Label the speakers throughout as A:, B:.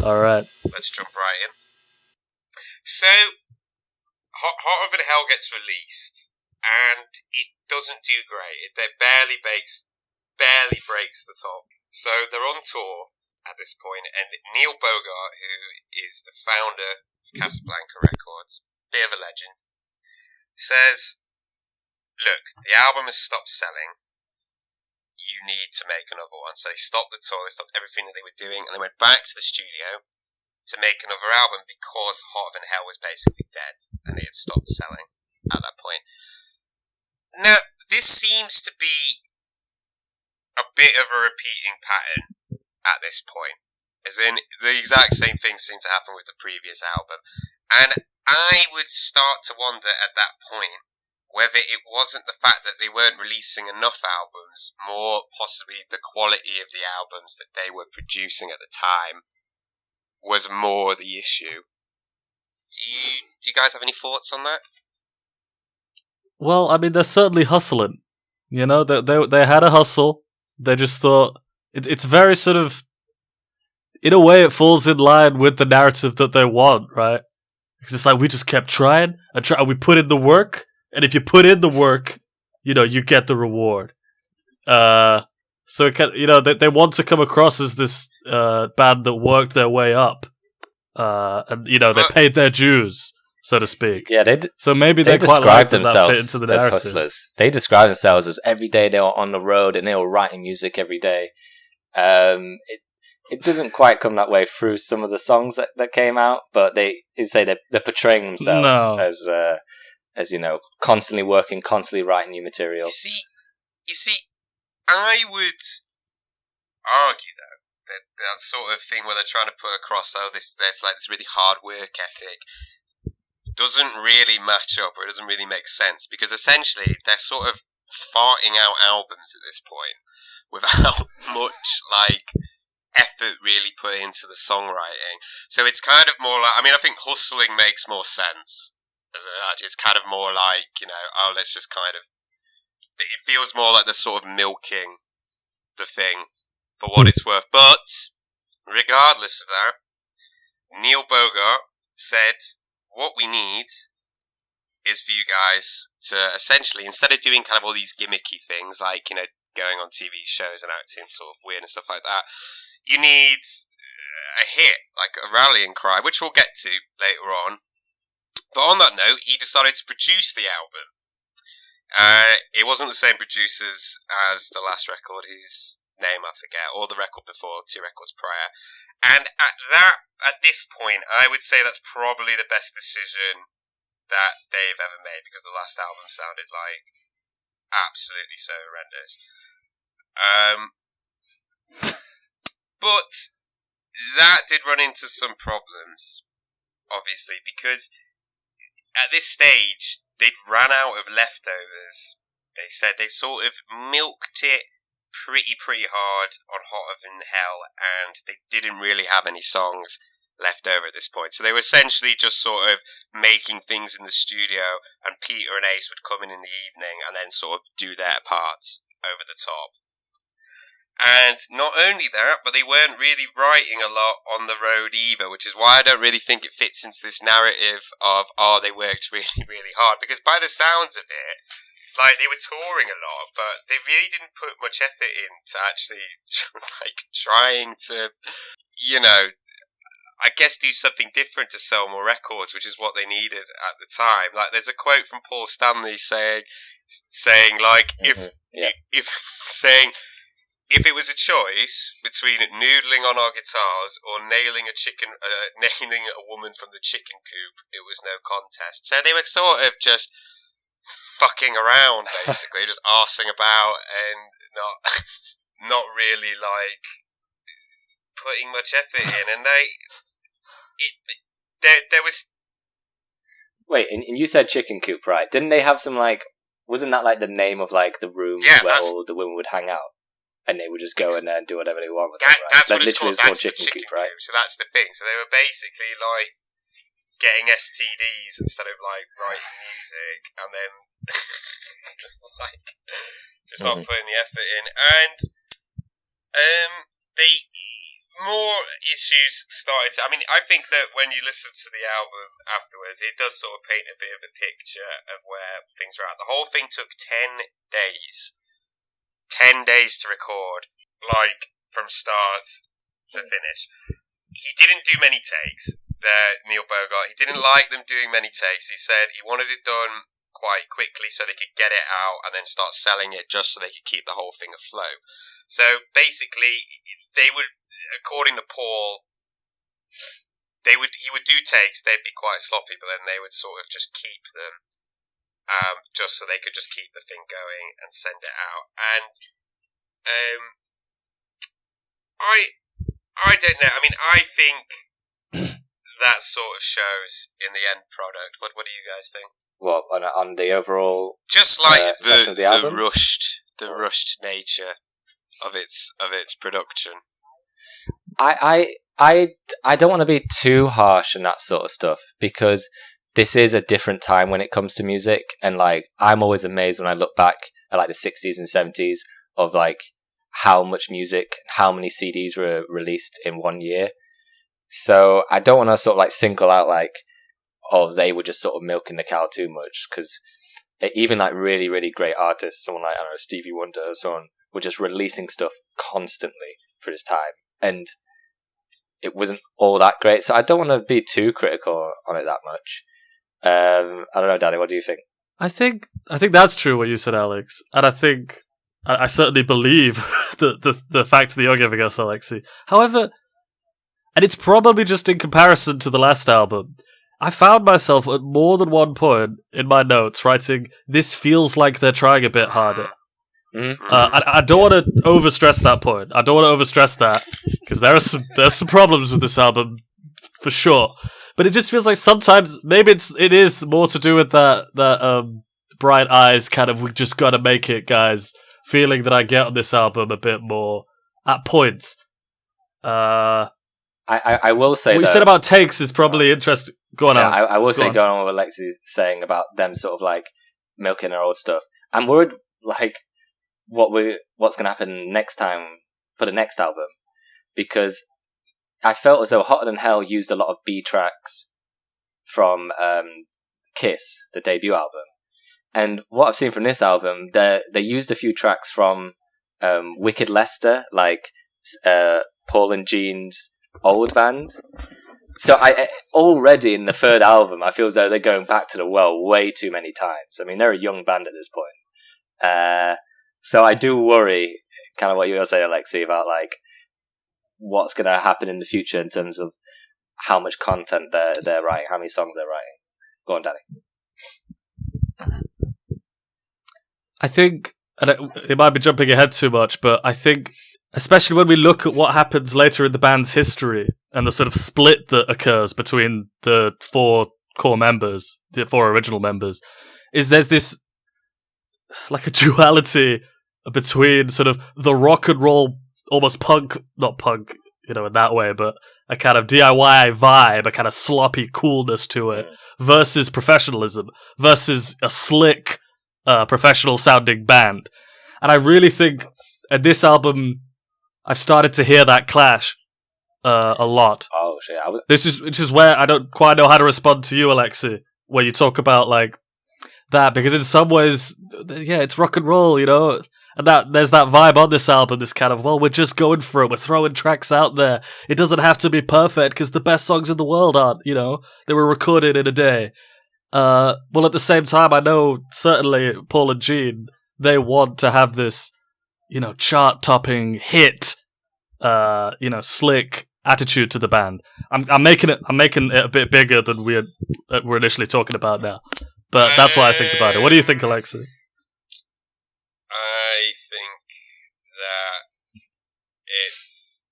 A: All right.
B: Let's jump right in. So, Hotter Than Hell gets released, and it doesn't do great. It barely breaks the top. So they're on tour at this point, and Neil Bogart, who is the founder of Casablanca Records, bit of a legend, says, look, the album has stopped selling. You need to make another one. So they stopped the tour, they stopped everything that they were doing, and they went back to the studio to make another album because Hotter Than Hell was basically dead, and it had stopped selling at that point. Now, this seems to be a bit of a repeating pattern at this point. As in, the exact same thing seemed to happen with the previous album. And I would start to wonder at that point whether it wasn't the fact that they weren't releasing enough albums, more possibly the quality of the albums that they were producing at the time was more the issue. Do you guys have any thoughts on that?
A: Well, I mean, they're certainly hustling. You know, they had a hustle. They just thought it's very sort of, in a way, it falls in line with the narrative that they want, right? Because it's like we just kept trying and we put in the work, and if you put in the work, you know, you get the reward. So it can, you know, they want to come across as this band that worked their way up, and you know, they paid their dues, so to speak.
C: Yeah,
A: so maybe they quite like
C: themselves
A: that fit into the
C: as
A: narrative.
C: hustlers. They describe themselves as every day they were on the road and they were writing music every day. It doesn't quite come that way through some of the songs that came out, but they're portraying themselves as you know, constantly working, constantly writing new material.
B: You see, I would argue though that sort of thing where they're trying to put across there's like this really hard work ethic doesn't really match up, or it doesn't really make sense, because essentially they're sort of farting out albums at this point without much like effort really put into the songwriting. So it's kind of more like, I mean, I think hustling makes more sense. It's kind of more like, you know, oh, let's just kind of, it feels more like they're sort of milking the thing for what it's worth. But regardless of that, Neil Bogart said, what we need is for you guys to essentially, instead of doing kind of all these gimmicky things like, you know, going on TV shows and acting sort of weird and stuff like that, you need a hit, like a rallying cry, which we'll get to later on. But on that note, he decided to produce the album. It wasn't the same producers as the last record, whose name I forget, or the record before, 2 records prior. And at this point, I would say that's probably the best decision that they've ever made, because the last album sounded like absolutely so horrendous. But that did run into some problems, obviously, because at this stage, they'd ran out of leftovers. They said they sort of milked it pretty hard on Hotter Than Hell, and they didn't really have any songs left over at this point. So they were essentially just sort of making things in the studio, and Peter and Ace would come in the evening and then sort of do their parts over the top. And not only that, but they weren't really writing a lot on the road either, which is why I don't really think it fits into this narrative of, oh, they worked really, really hard. Because by the sounds of it, like, they were touring a lot, but they really didn't put much effort into actually, like, trying to, you know, I guess do something different to sell more records, which is what they needed at the time. Like, there's a quote from Paul Stanley saying like, if it was a choice between noodling on our guitars or nailing a woman from the chicken coop, it was no contest. So they were sort of just fucking around, basically, just arsing about and not really like putting much effort in. And there was.
C: Wait, and you said chicken coop, right? Didn't they have some like? Wasn't that like the name of like the room where all the women would hang out? And they would just go in there and do whatever they want with it, right?
B: That's what it's called.
C: That's
B: chicken coop. So that's the thing. So they were basically like getting STDs instead of like writing music, and then like just not putting the effort in. And they more issues started to... I mean, I think that when you listen to the album afterwards, it does sort of paint a bit of a picture of where things are at. The whole thing took 10 days. 10 days to record, like, from start to finish. He didn't do many takes, Neil Bogart. He didn't like them doing many takes. He said he wanted it done quite quickly so they could get it out and then start selling it just so they could keep the whole thing afloat. So basically, they would, according to Paul, he would do takes, they'd be quite sloppy, but then they would sort of just keep them, just so they could just keep the thing going and send it out. And I don't know. I mean, I think that sort of shows in the end product. What do you guys think?
C: What on the overall?
B: Just like
C: the
B: rushed nature of its production.
C: I don't want to be too harsh on that sort of stuff because this is a different time when it comes to music, and like I'm always amazed when I look back at like the 60s and 70s of like how much music, how many CDs were released in 1 year. So I don't want to sort of like single out like, oh, they were just sort of milking the cow too much, because even like really, really great artists, someone like, I don't know, Stevie Wonder or so on, were just releasing stuff constantly for his time, and it wasn't all that great. So I don't want to be too critical on it that much. I don't know, Danny, what do you think?
A: I think that's true what you said, Alex, and I think I certainly believe the facts that you're giving us, Alexei. However, and it's probably just in comparison to the last album, I found myself at more than one point in my notes writing, "This feels like they're trying a bit harder."
C: Mm-hmm.
A: I don't want to overstress that point. I don't want to overstress that because there's some problems with this album for sure. But it just feels like sometimes maybe it is more to do with that bright eyes kind of, we just gotta make it, guys, feeling that I get on this album a bit more at points.
C: I will say
A: what you said about takes is probably interesting. Go on, Alex.
C: I will say, going on what Alexei's saying about them sort of like milking their old stuff. I'm worried like what's going to happen next time for the next album, because I felt as though Hotter Than Hell used a lot of B tracks from Kiss, the debut album. And what I've seen from this album, they used a few tracks from Wicked Lester, like Paul and Gene's old band. So I already in the third album, I feel as though they're going back to the well way too many times. I mean, they're a young band at this point. So I do worry, kind of what you were saying, Alexei, about like what's going to happen in the future in terms of how much content they're writing, how many songs they're writing. Go on, Danny.
A: I think, and it might be jumping ahead too much, but I think, especially when we look at what happens later in the band's history and the sort of split that occurs between the four core members, the four original members, is there's this like a duality between sort of the rock and roll, almost punk, not punk, you know, in that way, but a kind of DIY vibe, a kind of sloppy coolness to it, versus professionalism, versus a slick, professional sounding band. And I really think at this album, I've started to hear that clash a lot.
C: Oh shit!
A: Which is where I don't quite know how to respond to you, Alexei, where you talk about like that, because in some ways, yeah, it's rock and roll, you know, and that there's that vibe on this album. This kind of, well, we're just going for it. We're throwing tracks out there. It doesn't have to be perfect because the best songs in the world aren't, you know, they were recorded in a day. Well, at the same time, I know certainly Paul and Gene, they want to have this, you know, chart-topping hit, you know, slick attitude to the band. I'm making it a bit bigger than we're initially talking about now, but that's what I think about it. What do you think, Alexei?
B: I think that it's.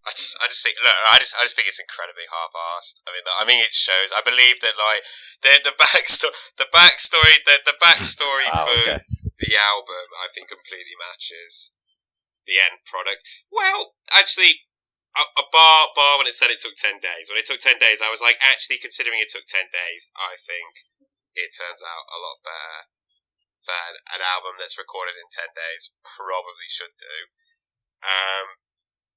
B: I just think it's incredibly half-assed. I mean, it shows. I believe that like the backstory for the album, I think, completely matches the end product. Well, actually, a bar when it said it took 10 days. When it took 10 days, I was like, actually, considering it took 10 days, I think it turns out a lot better than an album that's recorded in 10 days probably should do.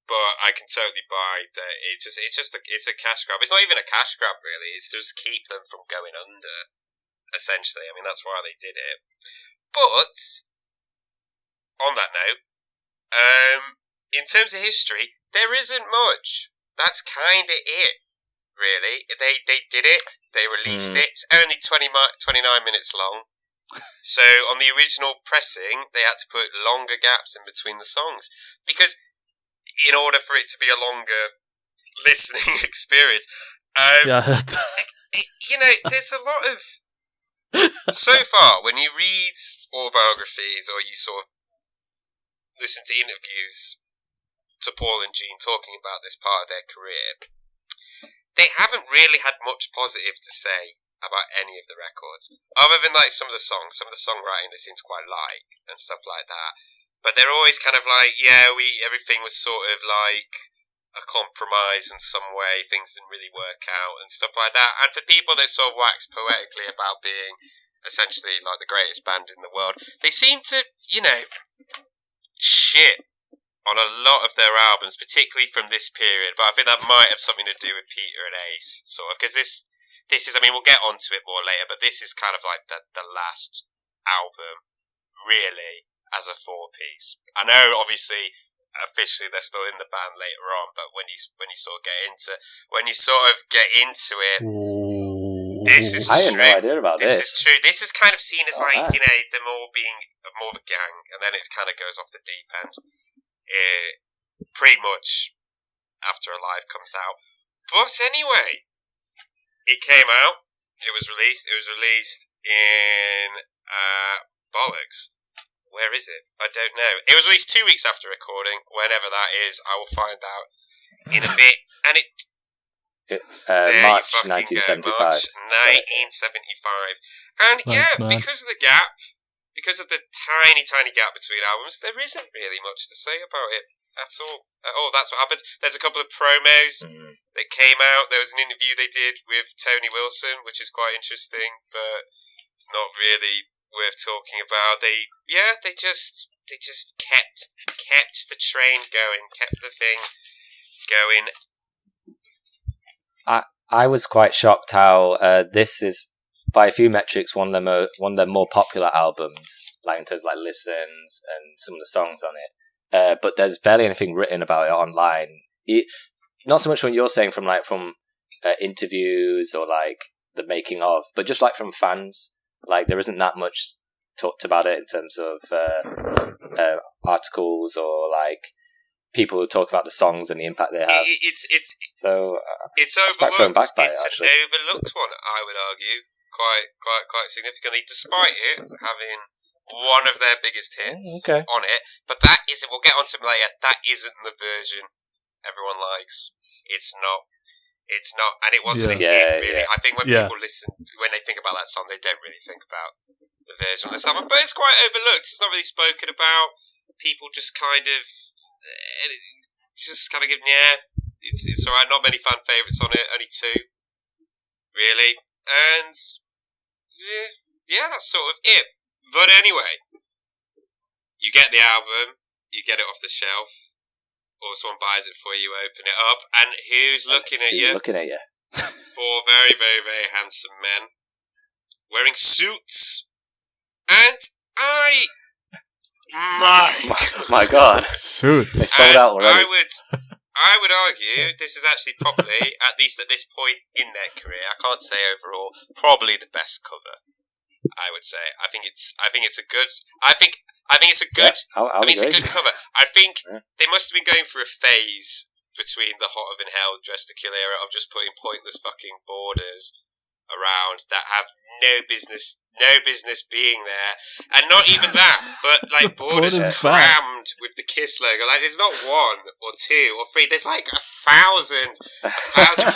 B: But I can totally buy that it's a cash grab. It's not even a cash grab, really. It's just keep them from going under, essentially. I mean, that's why they did it. But, on that note, in terms of history, there isn't much. That's kind of it, really. They did it. They released it. It's only 29 minutes long. So, on the original pressing, they had to put longer gaps in between the songs. Because in order for it to be a longer listening experience.
A: Yeah, I heard that.
B: There's a lot of... So far, when you read autobiographies or you sort of listen to interviews to Paul and Gene talking about this part of their career, they haven't really had much positive to say about any of the records. Other than some of the songs, some of the songwriting they seem to quite like and stuff like that. But they're always kind of everything was sort of like a compromise in some way, things didn't really work out and stuff like that. And for people that sort of wax poetically about being essentially like the greatest band in the world, they seem to, shit on a lot of their albums, particularly from this period. But I think that might have something to do with Peter and Ace, sort of, because this is, I mean, we'll get onto it more later, but this is kind of like the last album, really, as a 4-piece. I know, obviously, officially they're still in the band later on, but when you sort of get into it, this is
C: I had
B: true.
C: no idea about this.
B: This is true. This is kind of seen as them all being more of a gang, and then it kind of goes off the deep end. Pretty much after Alive comes out. But anyway, it came out. It was released. It was released in bollocks. Where is it? I don't know. It was released 2 weeks after recording. Whenever that is, I will find out in a bit. And
C: March 1975.
B: March 1975. And because of the gap, because of the tiny gap between albums, there isn't really much to say about it at all. That's what happens. There's a couple of promos that came out. There was an interview they did with Tony Wilson, which is quite interesting, but not really worth talking about. They just kept the train going, kept the thing going.
C: I was quite shocked how this is, by a few metrics, one of their more popular albums, like in terms of like listens and some of the songs on it. But there's barely anything written about it online. Not so much what you're saying from interviews or like the making of, but just like from fans. Like there isn't that much talked about it in terms of articles or like people who talk about the songs and the impact they have.
B: It's
C: quite
B: overlooked.
C: thrown back by
B: It's
C: it, actually.
B: an overlooked one, I would argue, quite significantly, despite it having one of their biggest hits on it. But that isn't. We'll get onto it later. That isn't the version everyone likes. It's not, and it wasn't a hit, really. I think when people listen, when they think about that song, they don't really think about the version of the song. But it's quite overlooked. It's not really spoken about. People just kind of give, it's alright. Not many fan favourites on it, only 2, really. And, that's sort of it. But anyway, you get the album, you get it off the shelf, or someone buys it for you, open it up, and who's looking at you?
C: 4
B: very, very, very handsome men wearing suits, and
C: my God,
A: suits.
C: They sold out already.
B: I would argue this is actually probably, at least at this point in their career, I can't say overall, probably the best cover. I would say. I think it's a good cover. I think they must have been going through a phase between the Hotter Than Hell, Dress to Kill era of just putting pointless fucking borders around that have no business being there, and not even that, but like borders crammed with the Kiss logo. Like there's not 1 or 2 or 3. There's like 1,000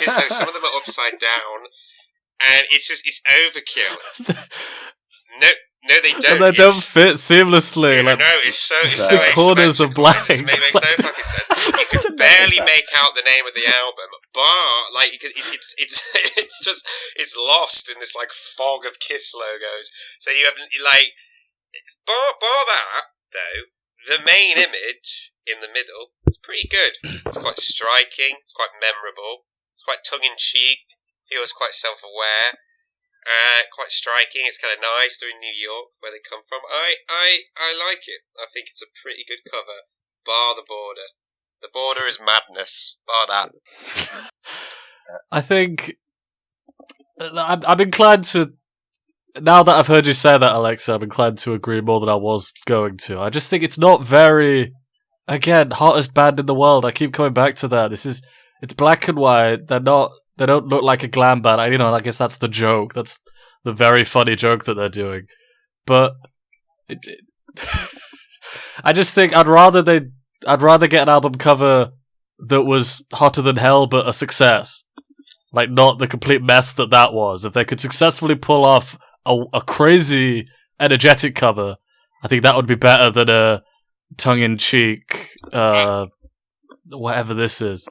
B: Kiss logos. Some of them are upside down, and it's overkill. No, they don't.
A: And they don't fit seamlessly.
B: It's so
A: the corners are blank.
B: It makes no fucking sense. You can barely make out the name of the album, but like it's lost in this like fog of Kiss logos. So you have like bar that though. The main image in the middle. It's pretty good. It's quite striking. It's quite memorable. It's quite tongue-in-cheek. Feels quite self-aware. Quite striking. It's kind of nice. They're in New York, where they come from. I like it. I think it's a pretty good cover. Bar the border. The border is madness. Bar that.
A: I think I'm inclined to. Now that I've heard you say that, Alexa, I'm inclined to agree more than I was going to. I just think it's not very. Again, hottest band in the world. I keep coming back to that. It's black and white. They don't look like a glam band. I guess that's the joke. That's the very funny joke that they're doing. But I just think I'd rather get an album cover that was hotter than hell, but a success. Like, not the complete mess that was. If they could successfully pull off a crazy, energetic cover, I think that would be better than a tongue-in-cheek, whatever this is.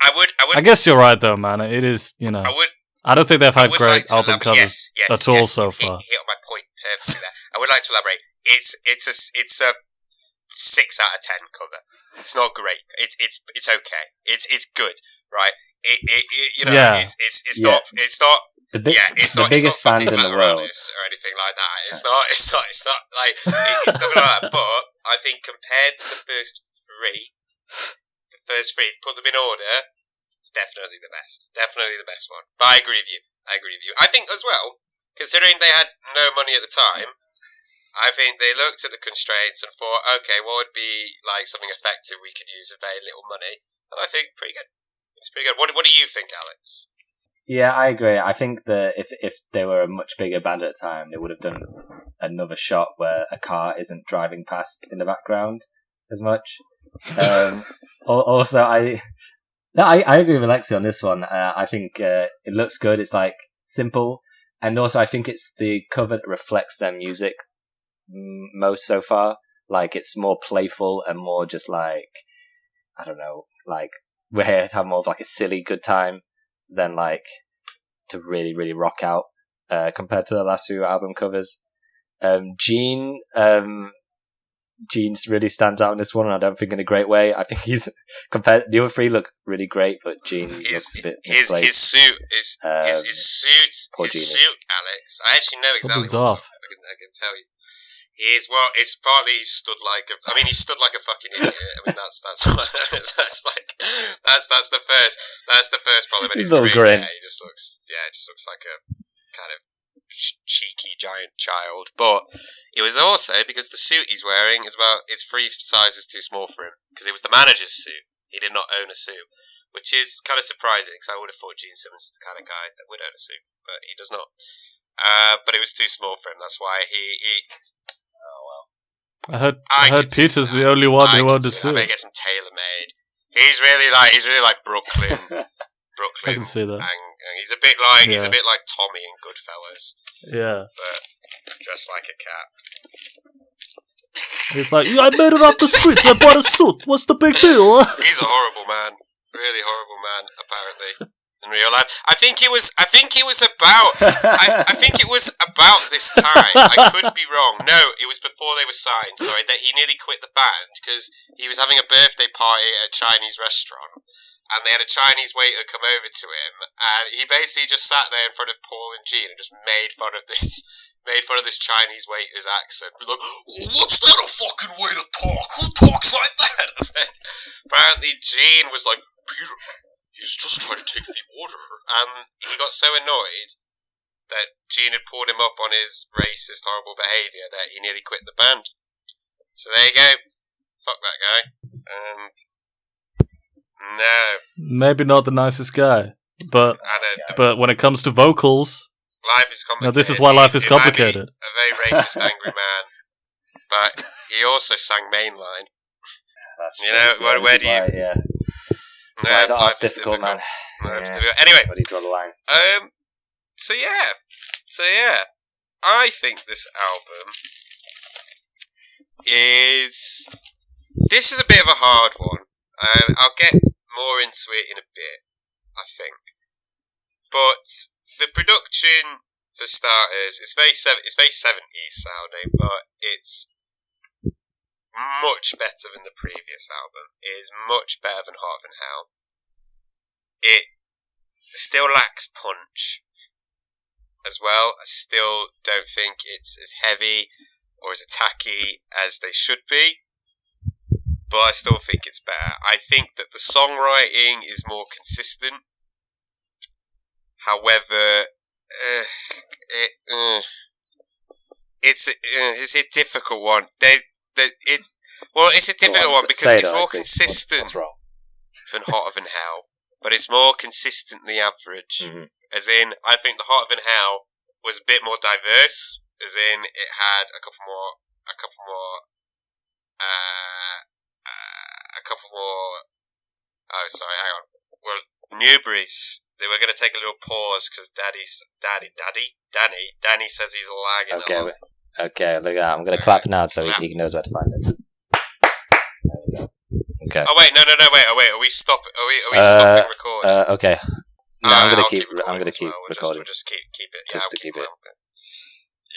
B: I
A: guess you're right, though, man. It is, I don't think they've had great album covers at all so far.
B: Hit on my point perfectly there. I would like to elaborate. It's a 6 out of 10 cover. It's not great. It's okay. It's good, right? It's not. It's
C: the biggest band in the world
B: or anything like that. It's not like it's not like that. But I think compared to the first three, if you put them in order, it's definitely the best. Definitely the best one. But I agree with you. I think as well, considering they had no money at the time, I think they looked at the constraints and thought, okay, what would be like something effective we could use with very little money? And I think pretty good. It's pretty good. What do you think, Alex?
C: Yeah, I agree. I think that if they were a much bigger band at the time, they would have done another shot where a car isn't driving past in the background as much. Also, I agree with Alexei on this one. I think it looks good. It's like simple, and also I think it's the cover that reflects their music most so far. Like, it's more playful and more just like, I don't know, like we're here to have more of like a silly good time than like to really, really rock out compared to the last few album covers. Gene really stands out in this one, and I don't think in a great way. I think he's compared. The other three look really great, but Gene looks a bit misplaced.
B: His suit, Alex. I actually know exactly what's off. I can tell you. It's partly he stood like a fucking idiot. I mean, that's the first problem.
C: He's a little grin.
B: Yeah, he just looks like a kind of cheeky giant child. But it was also because the suit he's wearing it's 3 sizes too small for him, because it was the manager's suit. He did not own a suit, which is kind of surprising, because I would have thought Gene Simmons is the kind of guy that would own a suit, but he does not. But it was too small for him. That's why he
A: I heard Peter's the only one who owned a suit.
B: I may get some tailor-made. He's really like Brooklyn.
A: I can see that.
B: And he's a bit like Tommy in Goodfellas.
A: Yeah.
B: But dressed like a cat.
A: He's like, I made it off the streets. I bought a suit. What's the big deal?
B: He's a horrible man. Really horrible man, apparently. In real life, I think it was about this time. I could be wrong. No, it was before they were signed. Sorry, that he nearly quit the band because he was having a birthday party at a Chinese restaurant, and they had a Chinese waiter come over to him, and he basically just sat there in front of Paul and Gene and just made fun of this Chinese waiter's accent. Be like, what's that a fucking way to talk? Who talks like that? Apparently, Gene was like, Peter, he's just trying to take the order. And he got so annoyed that Gene had pulled him up on his racist, horrible behaviour that he nearly quit the band. So there you go. Fuck that guy. And no.
A: Maybe not the nicest guy, but when it comes to vocals,
B: life is complicated.
A: This is why life is complicated.
B: A very racist, angry man, but he also sang Mainline.
C: That's
B: you know, where do you?
C: Yeah.
B: Yeah,
C: life's difficult, man.
B: Anyway,
C: where do you draw the line?
B: So yeah, I think this album is. This is a bit of a hard one, and I'll get more into it in a bit, I think. But the production, for starters, it's very 70s sounding, but it's much better than the previous album. It is much better than Heart of Hell. It still lacks punch as well. I still don't think it's as heavy or as attacky as they should be, but I still think it's better. I think that the songwriting is more consistent. However, it's a difficult one. It's a difficult one because it's more consistent than Hot of Hell, but it's more consistently average.
C: Mm-hmm.
B: As in, I think the Heart of Hell was a bit more diverse. As in, it had a couple more. Oh, sorry, hang on. Well, Newbury's. They were going to take a little pause because Danny says he's lagging.
C: Okay, look at that. I'm going to clap now so he knows where to find it. There we go. Okay.
B: Oh wait, no, wait. Are we stopping? Are we stopping recording?
C: Okay. No, I'm going to keep
B: recording.
C: recording.
B: We'll just keep it.
C: Just to keep it.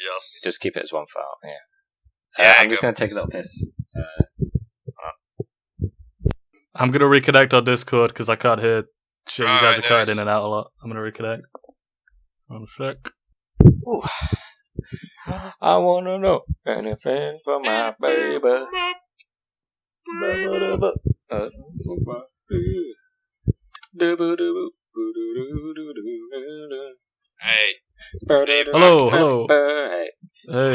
B: Yes.
C: Just keep it as one file. Yeah.
B: Yeah,
C: I'm just going to take a little piss.
A: I'm going to reconnect on Discord because I can't hear shit. You guys are cutting in and out a lot. I'm going to reconnect. 1 sec.
C: Ooh. I want to know anything from my baby.
B: Hey.
A: Hello.
C: Hey.
B: No,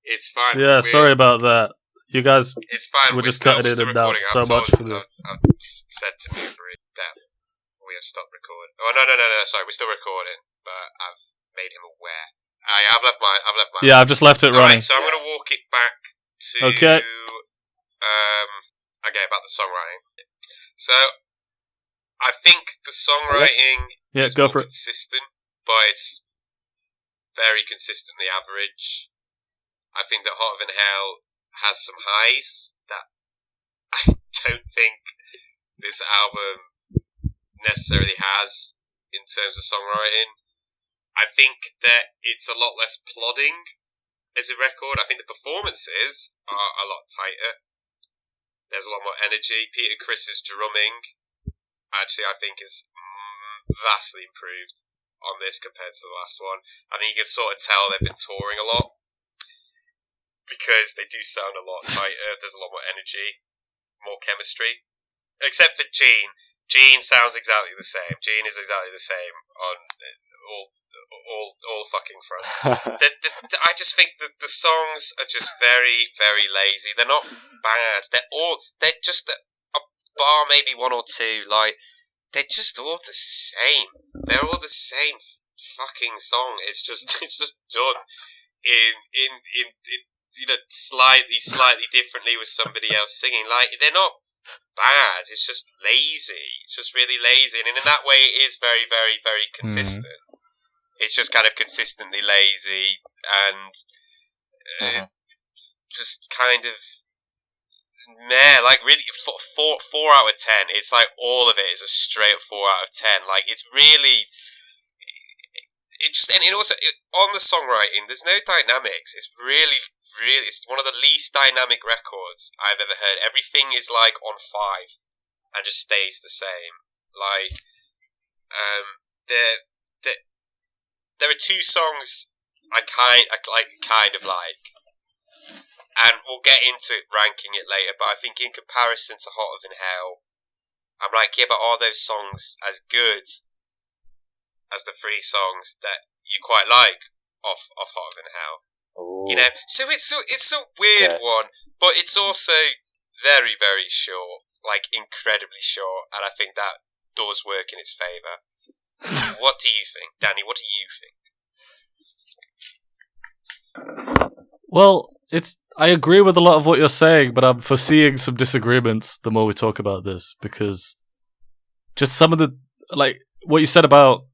B: it's fine.
A: Yeah, sorry about that. You guys
B: It's fine.
A: were just cutting in and out so much for this.
B: I've said to Newbury that we have stopped recording. Oh no! Sorry, we're still recording, but I've made him aware. I've left mine.
A: Yeah, I've just left it running.
B: Right, so I'm going to walk it back to
A: Okay,
B: about the songwriting. So I think the songwriting is
A: go
B: more
A: for it.
B: consistent, but it's very consistently average. I think that Hot of Hell has some highs that I don't think this album necessarily has in terms of songwriting. I think that it's a lot less plodding as a record. I think the performances are a lot tighter. There's a lot more energy. Peter Criss's drumming, actually, I think is vastly improved on this compared to the last one. I think you can sort of tell they've been touring a lot because they do sound a lot tighter. There's a lot more energy, more chemistry. Except for Gene. Gene sounds exactly the same. Gene is exactly the same on all fucking fronts. I just think the songs are just very, very lazy. They're not bad. They're just a bar, maybe one or two. Like, they're just all the same. They're all the same fucking song. It's just done in slightly differently with somebody else singing. Like, they're not bad. It's just lazy. It's just really lazy, and in that way, it is very, very, very consistent. It's just kind of consistently lazy and just kind of meh. Like, really, 4 out of 10. It's like all of it is a straight up 4 out of 10. Like, it's really. On the songwriting, there's no dynamics. It's really, it's one of the least dynamic records I've ever heard. Everything is like on 5 and just stays the same. Like, there are 2 songs I kind of like, and we'll get into ranking it later. But I think in comparison to Hot of Hell, I'm like, yeah, but are those songs as good as the 3 songs that you quite like off Hot of Hell?
C: Ooh.
B: You know, so it's a weird one, but it's also very, very short, like incredibly short, and I think that does work in its favour. What do you think, Danny? What do you think?
A: Well, I agree with a lot of what you're saying, but I'm foreseeing some disagreements the more we talk about this, because just some of the, like, what you said about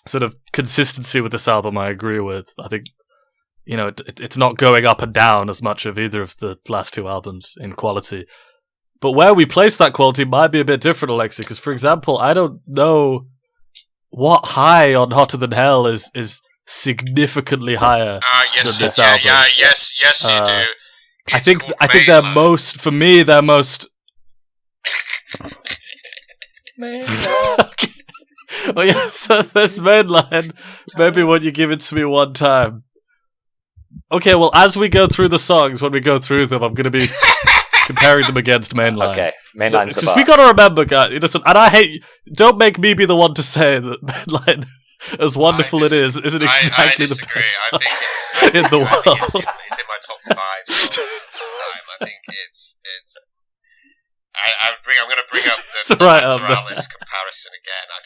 A: sort of consistency with this album, I agree with. I think, you know, it's not going up and down as much of either of the last 2 albums in quality. But where we place that quality might be a bit different, Alexei, because, for example, I don't know what high on Hotter Than Hell is significantly higher than this album.
B: Yes, you do.
A: I think they're most, for me, they're most. Okay. Well, yeah, so this mainline, maybe when you give it to me one time. Okay, well, as we go through the songs, when we go through them, I'm going to be comparing them against mainline.
C: Okay, mainline's the
A: Because
C: bar.
A: we got to remember, guys, listen, and I hate, don't make me be the one to say that mainline, as wonderful it is, isn't exactly the best
B: I think it's
A: in the world.
B: I think it's in my top 5 songs of all time. I think it's. I'm going to bring up the
A: right
B: Lateralis comparison again. I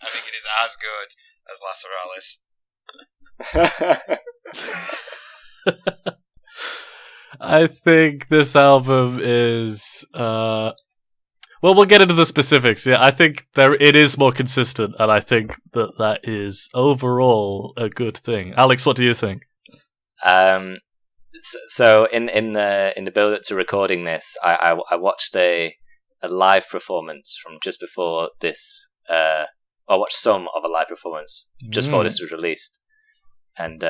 B: think it is as good as Lateralis.
A: I think this album is. Well, we'll get into the specifics. Yeah, I think it is more consistent, and I think that is overall a good thing. Alex, what do you think?
C: So in the build up to recording this, I watched a live performance from just before this. I watched some of a live performance just before this was released, and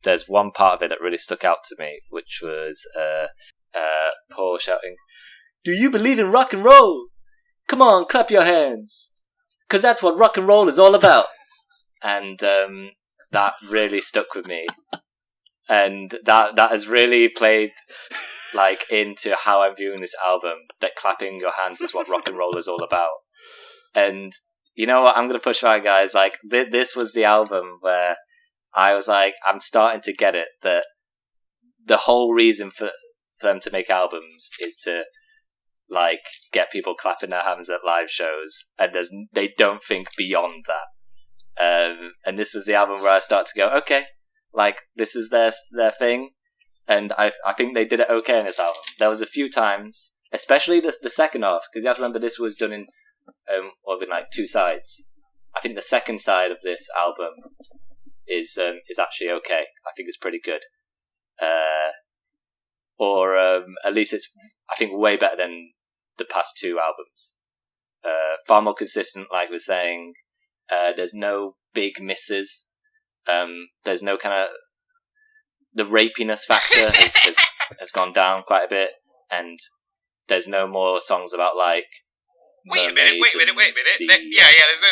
C: there's one part of it that really stuck out to me, which was Paul shouting, "Do you believe in rock and roll? Come on, clap your hands, because that's what rock and roll is all about." And that really stuck with me. And that has really played into how I'm viewing this album, that clapping your hands is what rock and roll is all about. And you know what, I'm going to push back, guys. This was the album where I was like, I'm starting to get it, that the whole reason for them to make albums is to get people clapping their hands at live shows, and they don't think beyond that. And this was the album where I start to go, okay, this is their thing, and I think they did it okay in this album. There was a few times, especially the second half, because you have to remember this was done in 2 sides. I think the second side of this album is actually okay. I think it's pretty good, or at least it's, I think, way better than the past 2 albums. Far more consistent, like we're saying. There's no big misses. There's no kind of, the rapiness factor has gone down quite a bit, and there's no more songs about
B: Wait a minute. There's no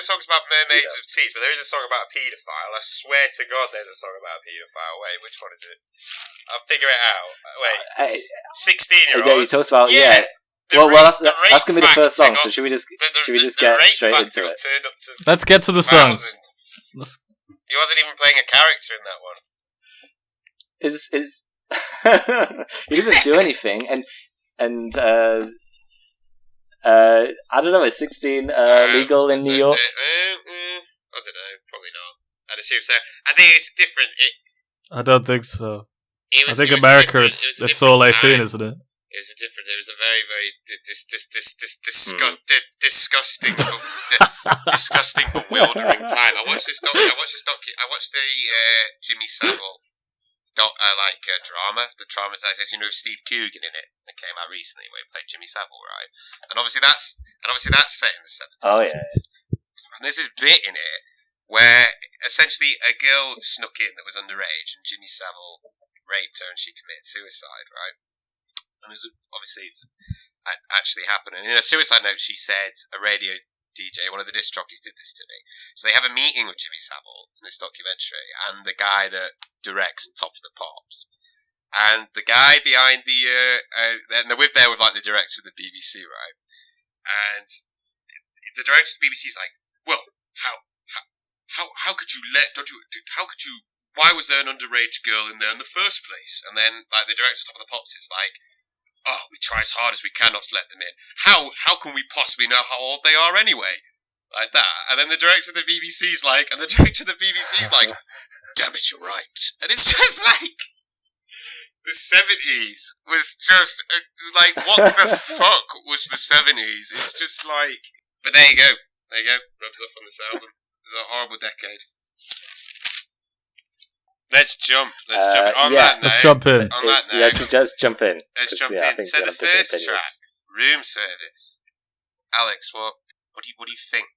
B: songs about mermaids and seas, but there is a song about a paedophile. I swear to God, there's a song about a paedophile. Wait, which one is it? I'll figure it out. Wait, 16-year-olds.
C: Yeah, he talks about Well, that's gonna be the first song. So should we just get straight into it?
A: Let's get to the songs.
B: He wasn't even playing a character in that one.
C: He doesn't do anything, and I don't know. Is 16 legal in New York?
B: I don't know. Probably not. I'd assume so. I think it's different.
A: I don't think so. I think America, it's all 18, isn't it?
B: It was a different. It was a very, very disgusting, disgusting, bewildering time. I watched the Jimmy Savile drama, the dramatization with Steve Coogan in it, that came out recently, where he played Jimmy Savile, right? And obviously that's set in the 70s.
C: Oh yeah.
B: And there's this bit in it where essentially a girl snuck in that was underage, and Jimmy Savile raped her, and she committed suicide, right? And it actually happened. And in a suicide note, she said, a radio DJ, one of the disc jockeys, did this to me. So they have a meeting with Jimmy Savile in this documentary, and the guy that directs Top of the Pops. And the guy behind and they're there with the director of the BBC, right? And the director of the BBC is like, well, how could you why was there an underage girl in there in the first place? And then the director of Top of the Pops is like, oh, we try as hard as we can not to let them in. How can we possibly know how old they are anyway? Like that. And then the director of the BBC's like, damn it, you're right. And it's just the 70s was just, what the fuck was the 70s? It's just but there you go. Rubs off on this album. It was a horrible decade. Let's jump in.
A: Let's jump in.
B: On that note,
C: let's just jump in.
B: Let's jump in. So the first track, Room Service. Alex, what do you think?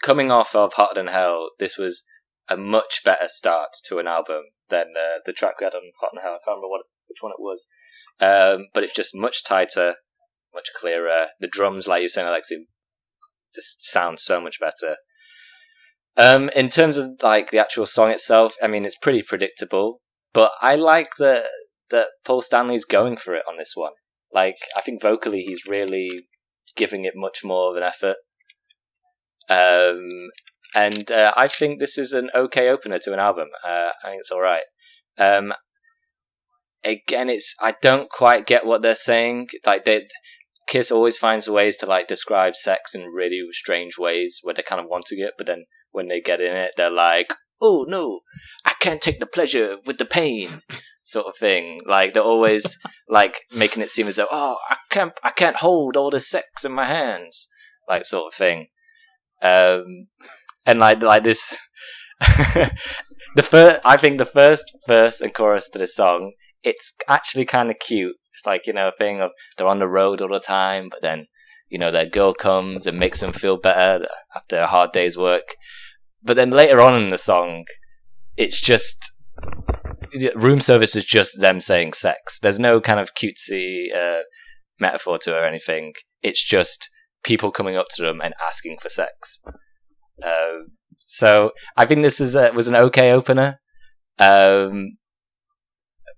C: Coming off of Hotter Than Hell, this was a much better start to an album than the track we had on Hot and Hell. I can't remember which one it was. But it's just much tighter, much clearer. The drums, like you were saying, Alexei, just sound so much better. In terms of like the actual song itself, I mean, it's pretty predictable, but I like that Paul Stanley's going for it on this one. Like, I think vocally he's really giving it much more of an effort. And I think this is an okay opener to an album. I think it's all right. Again, I don't quite get what they're saying. Like, Kiss always finds ways to like describe sex in really strange ways where they kind of want to get, but then when they get in it, they're like, "Oh no, I can't take the pleasure with the pain," sort of thing. Like, they're always like making it seem as though, "Oh, I can't hold all the sex in my hands," like sort of thing. And like this, I think the first verse and chorus to the song, it's actually kind of cute. It's like, you know, a thing of they're on the road all the time, but then, you know, their girl comes and makes them feel better after a hard day's work. But then later on in the song, it's just room service is just them saying sex. There's no kind of cutesy metaphor to it or anything. It's just people coming up to them and asking for sex. So I think this was an okay opener.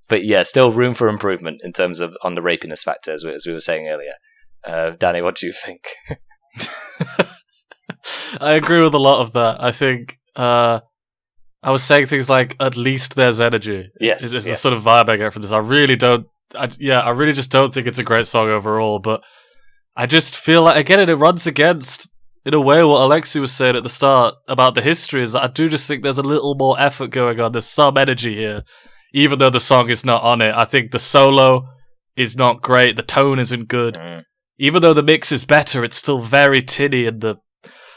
C: But yeah, still room for improvement in terms of on the rapiness factor, as we were saying earlier. Danny, what do you think?
A: I agree with a lot of that. I think I was saying things like, at least there's energy.
C: Yes,
A: is the sort of vibe I get from this. I really just don't think it's a great song overall, but I just feel like, again, it runs against, in a way, what Alexei was saying at the start about the history, is that I do just think there's a little more effort going on. There's some energy here, even though the song is not on it. I think the solo is not great. The tone isn't good. Even though the mix is better, it's still very tinny, and the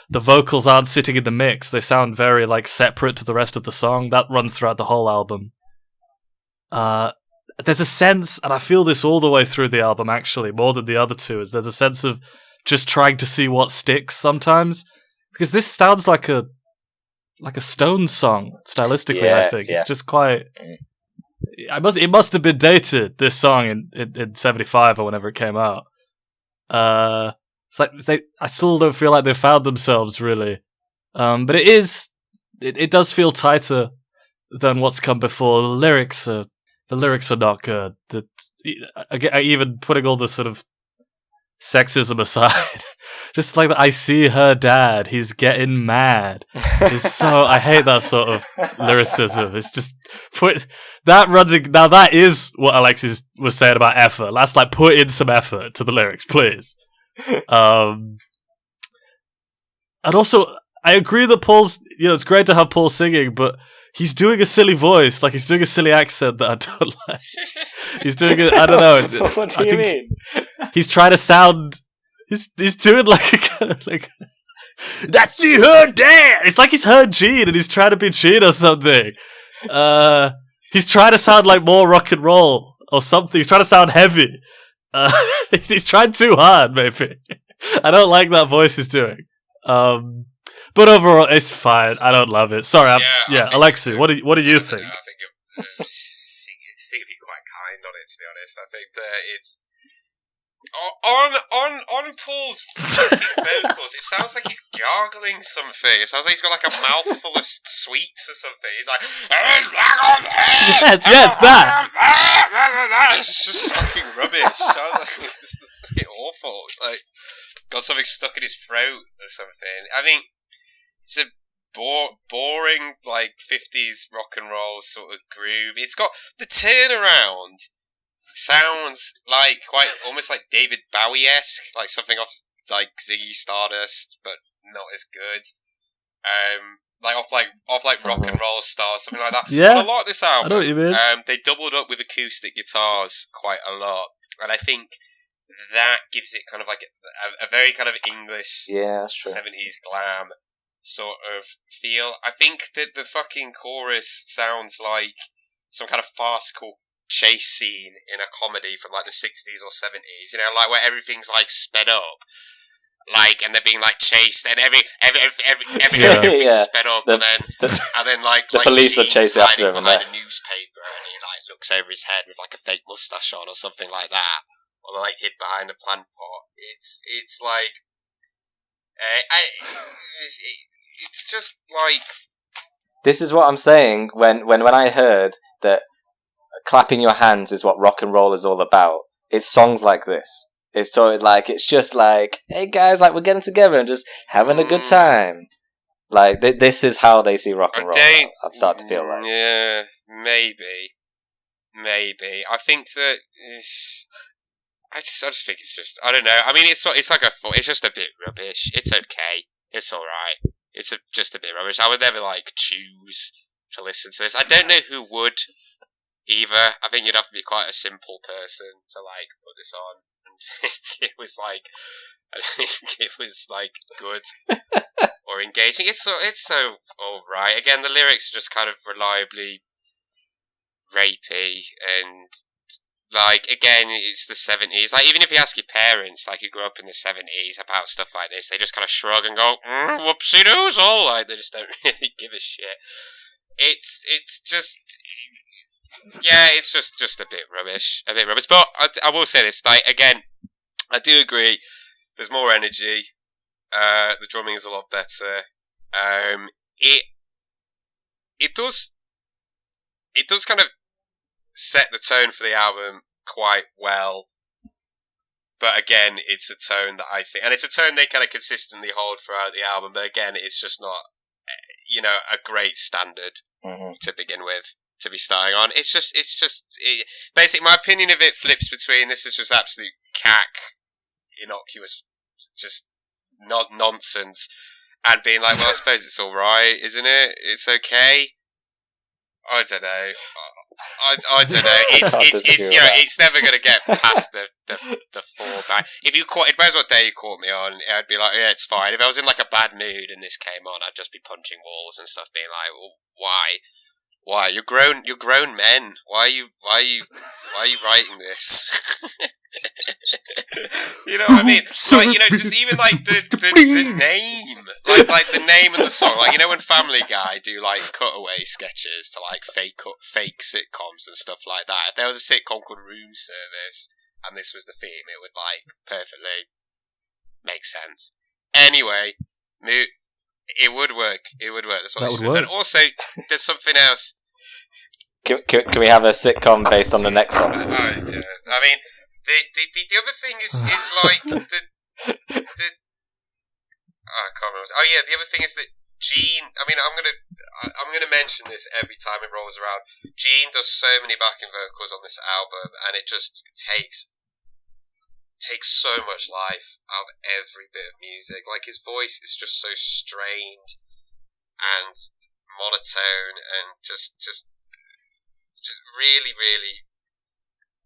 A: vocals aren't sitting in the mix. They sound very like separate to the rest of the song. That runs throughout the whole album. There's a sense, and I feel this all the way through the album, actually, more than the other two, is there's a sense of just trying to see what sticks sometimes. Because this sounds like a Stones song, stylistically, I think. Yeah. It's just quite... It must have been dated, this song, in 75 or whenever it came out. It's like I still don't feel like they found themselves, really. But it does feel tighter than what's come before. The lyrics are not good. Even putting all the sort of sexism aside, just like I see her dad, he's getting mad. I hate that sort of lyricism. It's just now that is what Alexis was saying about effort. Let's like put in some effort to the lyrics, please. And also, I agree that Paul's, it's great to have Paul singing, but he's doing a silly voice, like he's doing a silly accent that I don't like. He's doing it, I don't know.
C: What do you mean?
A: He's trying to sound, he's doing like a kind of like, that's her dad! It's like he's heard Gene and he's trying to be Gene or something. He's trying to sound like more rock and roll or something. He's trying to sound heavy. He's trying too hard, maybe. I don't like that voice he's doing. But overall, it's fine. I don't love it. Sorry, Alexei, what do you think?
B: I think it's to be quite kind on it, to be honest. I think that it's on Paul's fucking vocals. It sounds like he's gargling something. It sounds like he's got like a mouthful of sweets or something. He's like,
A: yes, that.
B: It's just fucking rubbish. It's just fucking awful. It's like got something stuck in his throat or something. I think it's a boring like 50s rock and roll sort of groove. It's got the turnaround. Sounds like quite almost like David Bowie-esque, like something off like Ziggy Stardust, but not as good. Like off Rock and Roll Stars, something like that.
A: Yeah,
B: but a lot of this album,
A: I know what you mean.
B: They doubled up with acoustic guitars quite a lot, and I think that gives it kind of like a very kind of English,
C: that's true.
B: 70s glam sort of feel. I think that the fucking chorus sounds like some kind of farcical chase scene in a comedy from like the 60s or 70s, like where everything's like sped up. like, and they're being like chased, and everything
C: Yeah.
B: sped up, and then like
C: the police are
B: Gene's
C: chasing after
B: hiding
C: him, and
B: behind a newspaper, and he like looks over his head with like a fake mustache on or something like that, or like hid behind a plant pot. It's like, it's just like.
C: This is what I'm saying when I heard that clapping your hands is what rock and roll is all about. It's songs like this. It's sort of like, it's just like, hey guys, like we're getting together and just having a good time. Like this is how they see rock and roll. I'm starting to feel like.
B: Yeah, maybe. I think that I just think it's just, I don't know. I mean, it's just a bit rubbish. It's okay. It's all right. It's just a bit rubbish. I would never like choose to listen to this. I don't know who would either. I think you'd have to be quite a simple person to like put this on and think it was like, I think it was like good or engaging. It's so all right. Again, the lyrics are just kind of reliably rapey, and like, again, it's the 70s. Like, even if you ask your parents, like, who grew up in the 70s about stuff like this, they just kind of shrug and go, whoopsie doozle. Like, they just don't really give a shit. It's just, yeah, it's just a bit rubbish. But I will say this, like, again, I do agree, there's more energy, the drumming is a lot better, it does kind of set the tone for the album quite well, but again, it's a tone that I think, and it's a tone they kind of consistently hold throughout the album, but again, it's just not, a great standard to begin with, to be starting on. Basically, my opinion of it flips between, this is just absolute cack, innocuous, just not nonsense, and being like, well, I suppose it's alright, isn't it? It's okay. I don't know. I don't know. It's never gonna get past the 4 bang. If you caught, it depends what day you caught me on. I'd be like, yeah, it's fine. If I was in like a bad mood and this came on, I'd just be punching walls and stuff, being like, well, why? You're grown men. Why are you writing this? You know what I mean? Like, just even like the name, like the name of the song. Like, when Family Guy do like cutaway sketches to like fake sitcoms and stuff like that. If there was a sitcom called Room Service and this was the theme, it would like perfectly make sense. Anyway, it would work. That's what it should. And also, there's something else.
C: Can we have a sitcom based on the next song?
B: Yeah. I mean, the other thing is like the I can't remember. Oh yeah, the other thing is that Gene. I mean, I'm gonna mention this every time it rolls around. Gene does so many backing vocals on this album, and it just takes so much life out of every bit of music. Like, his voice is just so strained and monotone, and just really, really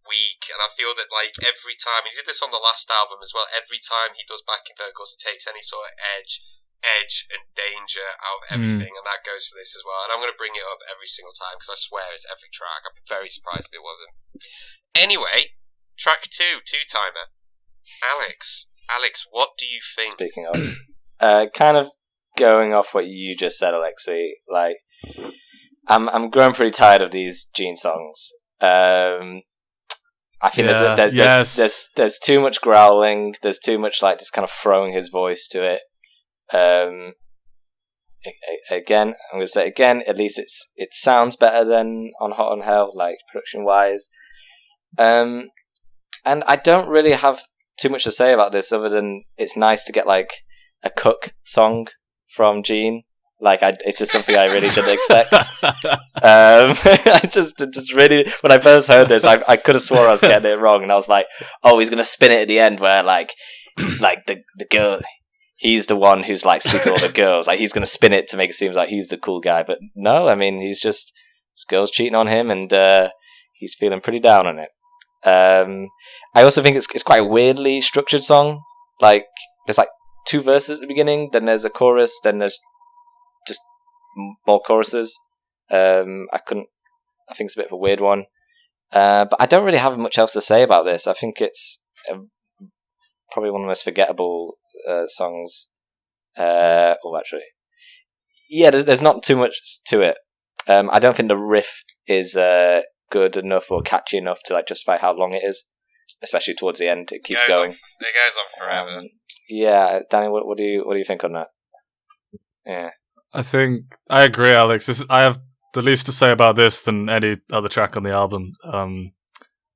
B: weak. And I feel that, like, every time he did this on the last album as well, every time he does backing vocals, it takes any sort of edge and danger out of everything, and that goes for this as well. And I'm going to bring it up every single time because I swear it's every track. I'd be very surprised if it wasn't. Anyway, track 2, Two-Timer. Alex, what do you think?
C: Speaking of, kind of going off what you just said, Alexei, like, I'm growing pretty tired of these Gene songs. I think there's too much growling. There's too much like just kind of throwing his voice to it. Again, I'm gonna say again. At least it sounds better than on Hot on Hell, like production wise. And I don't really have too much to say about this other than it's nice to get like a Cook song from Gene. Like, it's just something I really didn't expect. I just really, when I first heard this, I could have swore I was getting it wrong, and I was like, oh, he's gonna spin it at the end where like the girl, he's the one who's like sleeping with all the girls. Like, he's gonna spin it to make it seem like he's the cool guy, but no, I mean, he's just, this girl's cheating on him, and he's feeling pretty down on it. I also think it's quite a weirdly structured song. Like, there's like 2 verses at the beginning, then there's a chorus, then there's just more choruses. I think it's a bit of a weird one. But I don't really have much else to say about this. I think it's probably one of the most forgettable songs. Actually, yeah, there's not too much to it. I don't think the riff is good enough or catchy enough to like justify how long it is, especially towards the end. It keeps going.
B: It goes on forever.
C: Yeah, Danny, what do you think on that? Yeah,
A: I think I agree, Alex. I have the least to say about this than any other track on the album.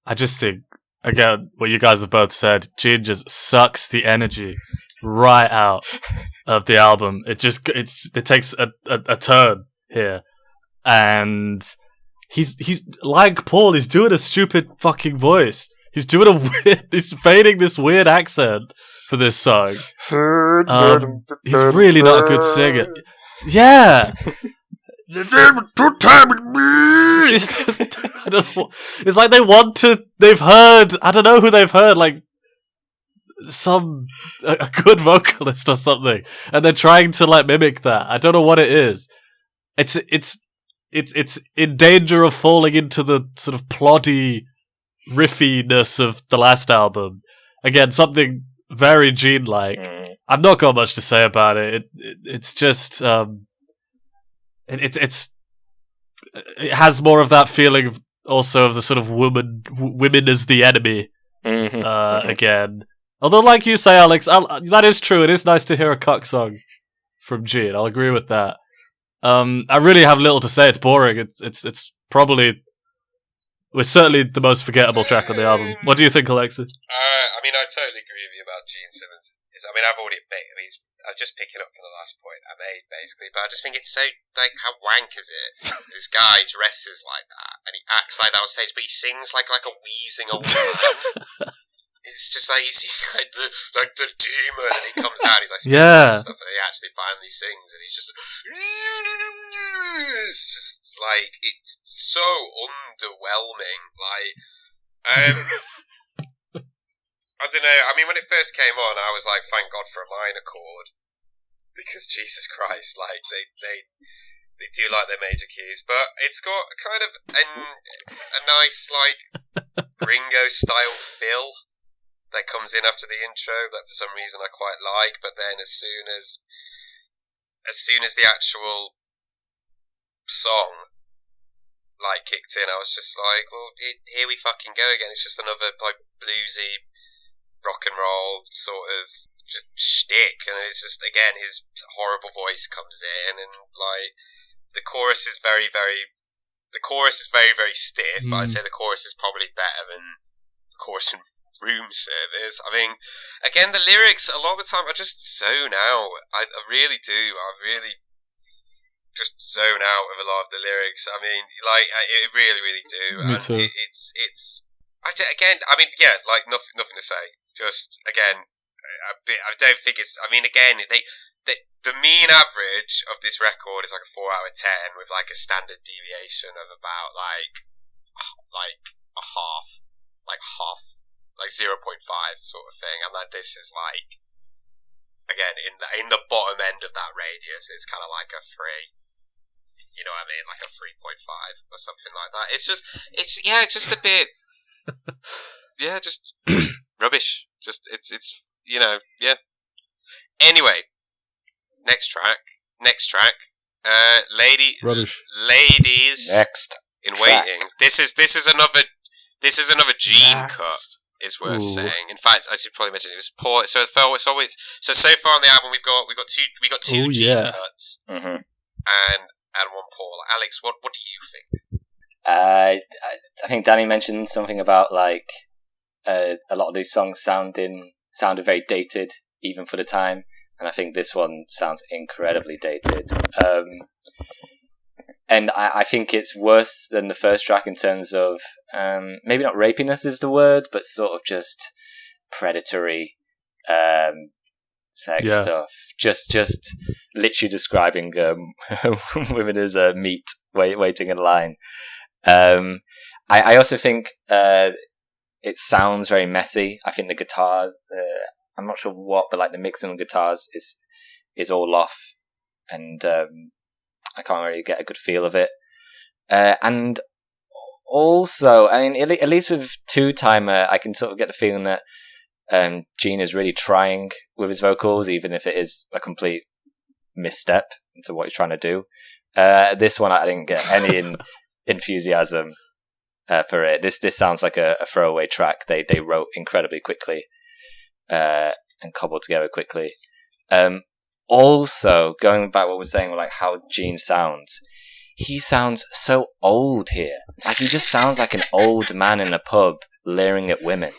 A: I just think, again, what you guys have both said, Gene just sucks the energy right out of the album. It takes a turn here, and he's like Paul. He's doing a stupid fucking voice. He's fading this weird accent for this song. He's really not a good singer. Yeah. I don't know. It's like they've heard, I don't know who they've heard, like a good vocalist or something, and they're trying to like mimic that. I don't know what it is. It's in danger of falling into the sort of ploddy riffiness of the last album. Again, something very Gene-like. I've not got much to say about it. It's just it has more of that feeling of also of the sort of women as the enemy again. Although, like you say, Alex, that is true. It is nice to hear a cuck song from Gene. I'll agree with that. I really have little to say. It's boring. It's probably was certainly the most forgettable track on the album. What do you think, Alexei?
B: I mean, I totally agree with you about Gene Simmons. I'm just picking up from the last point I made, basically, but I just think it's so, like, how wank is it? This guy dresses like that, and he acts like that on stage, but he sings like a wheezing old man. It's just like, he's like the demon, and he comes out, he's like,
A: yeah,
B: and stuff, and he actually finally sings, and he's just, it's just like, it's so underwhelming, like, I don't know. I mean, when it first came on, I was like, "Thank God for a minor chord," because Jesus Christ, like they do like their major keys, but it's got kind of a nice like Ringo style fill that comes in after the intro that for some reason I quite like. But then as soon as the actual song like kicked in, I was just like, "Well, here we fucking go again." It's just another like bluesy rock and roll sort of just shtick, and it's just, again, his horrible voice comes in, and like the chorus is very, very stiff, but I'd say the chorus is probably better than the chorus in Room Service. I mean, again, the lyrics a lot of the time I just zone out. I really do. I really just zone out with a lot of the lyrics. I mean, like, I really, really do.
A: Me too.
B: Again, I mean, yeah, like nothing to say. Just, again, I don't think it's... I mean, again, the mean average of this record is like a 4 out of 10 with like a standard deviation of about like a half, like 0.5 sort of thing. And like this is like, again, in the bottom end of that radius, it's kind of like a 3. You know what I mean? Like a 3.5 or something like that. It's just a bit... Yeah, just rubbish. Just it's yeah. Anyway, next track.
A: Rubbish.
B: Ladies
C: Next
B: in
C: track.
B: waiting. This is another Gene cut. Is worth saying. In fact, I should probably mention it was Paul. So far on the album we've got two Gene cuts and one Paul. Alex, what do you think?
C: I think Danny mentioned something about like a lot of these songs sounded very dated even for the time, and I think this one sounds incredibly dated. And I think it's worse than the first track in terms of maybe not rapiness is the word, but sort of just predatory sex stuff. Just literally describing women as meat waiting in line. I also think it sounds very messy. I think the guitar, I'm not sure what, but like the mixing on guitars is all off, and I can't really get a good feel of it. And also, I mean, at least with Two Timer, I can sort of get the feeling that Gene is really trying with his vocals, even if it is a complete misstep into what he's trying to do. This one, I didn't get any enthusiasm for it. This sounds like a throwaway track they wrote incredibly quickly and cobbled together quickly. Also, going back what we're saying, like how Gene sounds, he sounds so old here. Like he just sounds like an old man in a pub leering at women.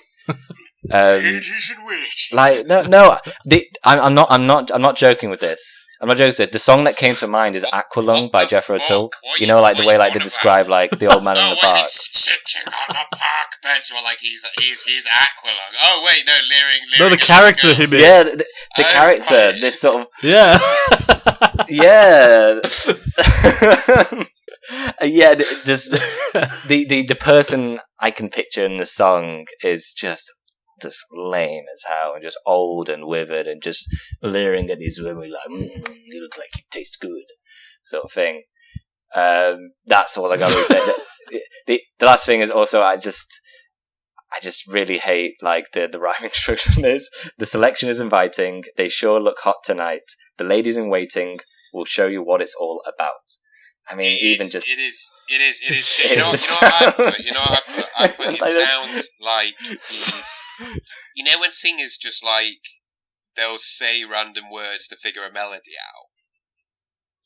C: Like no, I'm not joking with this. I'm not joking with it. The song that came to mind is Aqualung by Jethro Tull. You know, like the way like they describe like the old man in the park.
B: Sitting on a park bench, well, like he's Aqualung. Oh wait, no, leering.
A: No, the character he made.
C: Yeah, the character. This sort of
A: yeah.
C: Yeah. Yeah, just the person I can picture in the song is just lame as hell and just old and withered and just leering at these women like, you look like you taste good, sort of thing. That's all I got to say. The last thing is also I just really hate like the rhyming structure is. The selection is inviting. They sure look hot tonight. The ladies in waiting will show you what it's all about. I mean, it is shit. You know what I put? It sounds like he's... You know when singers just like, they'll say random words to figure a melody out?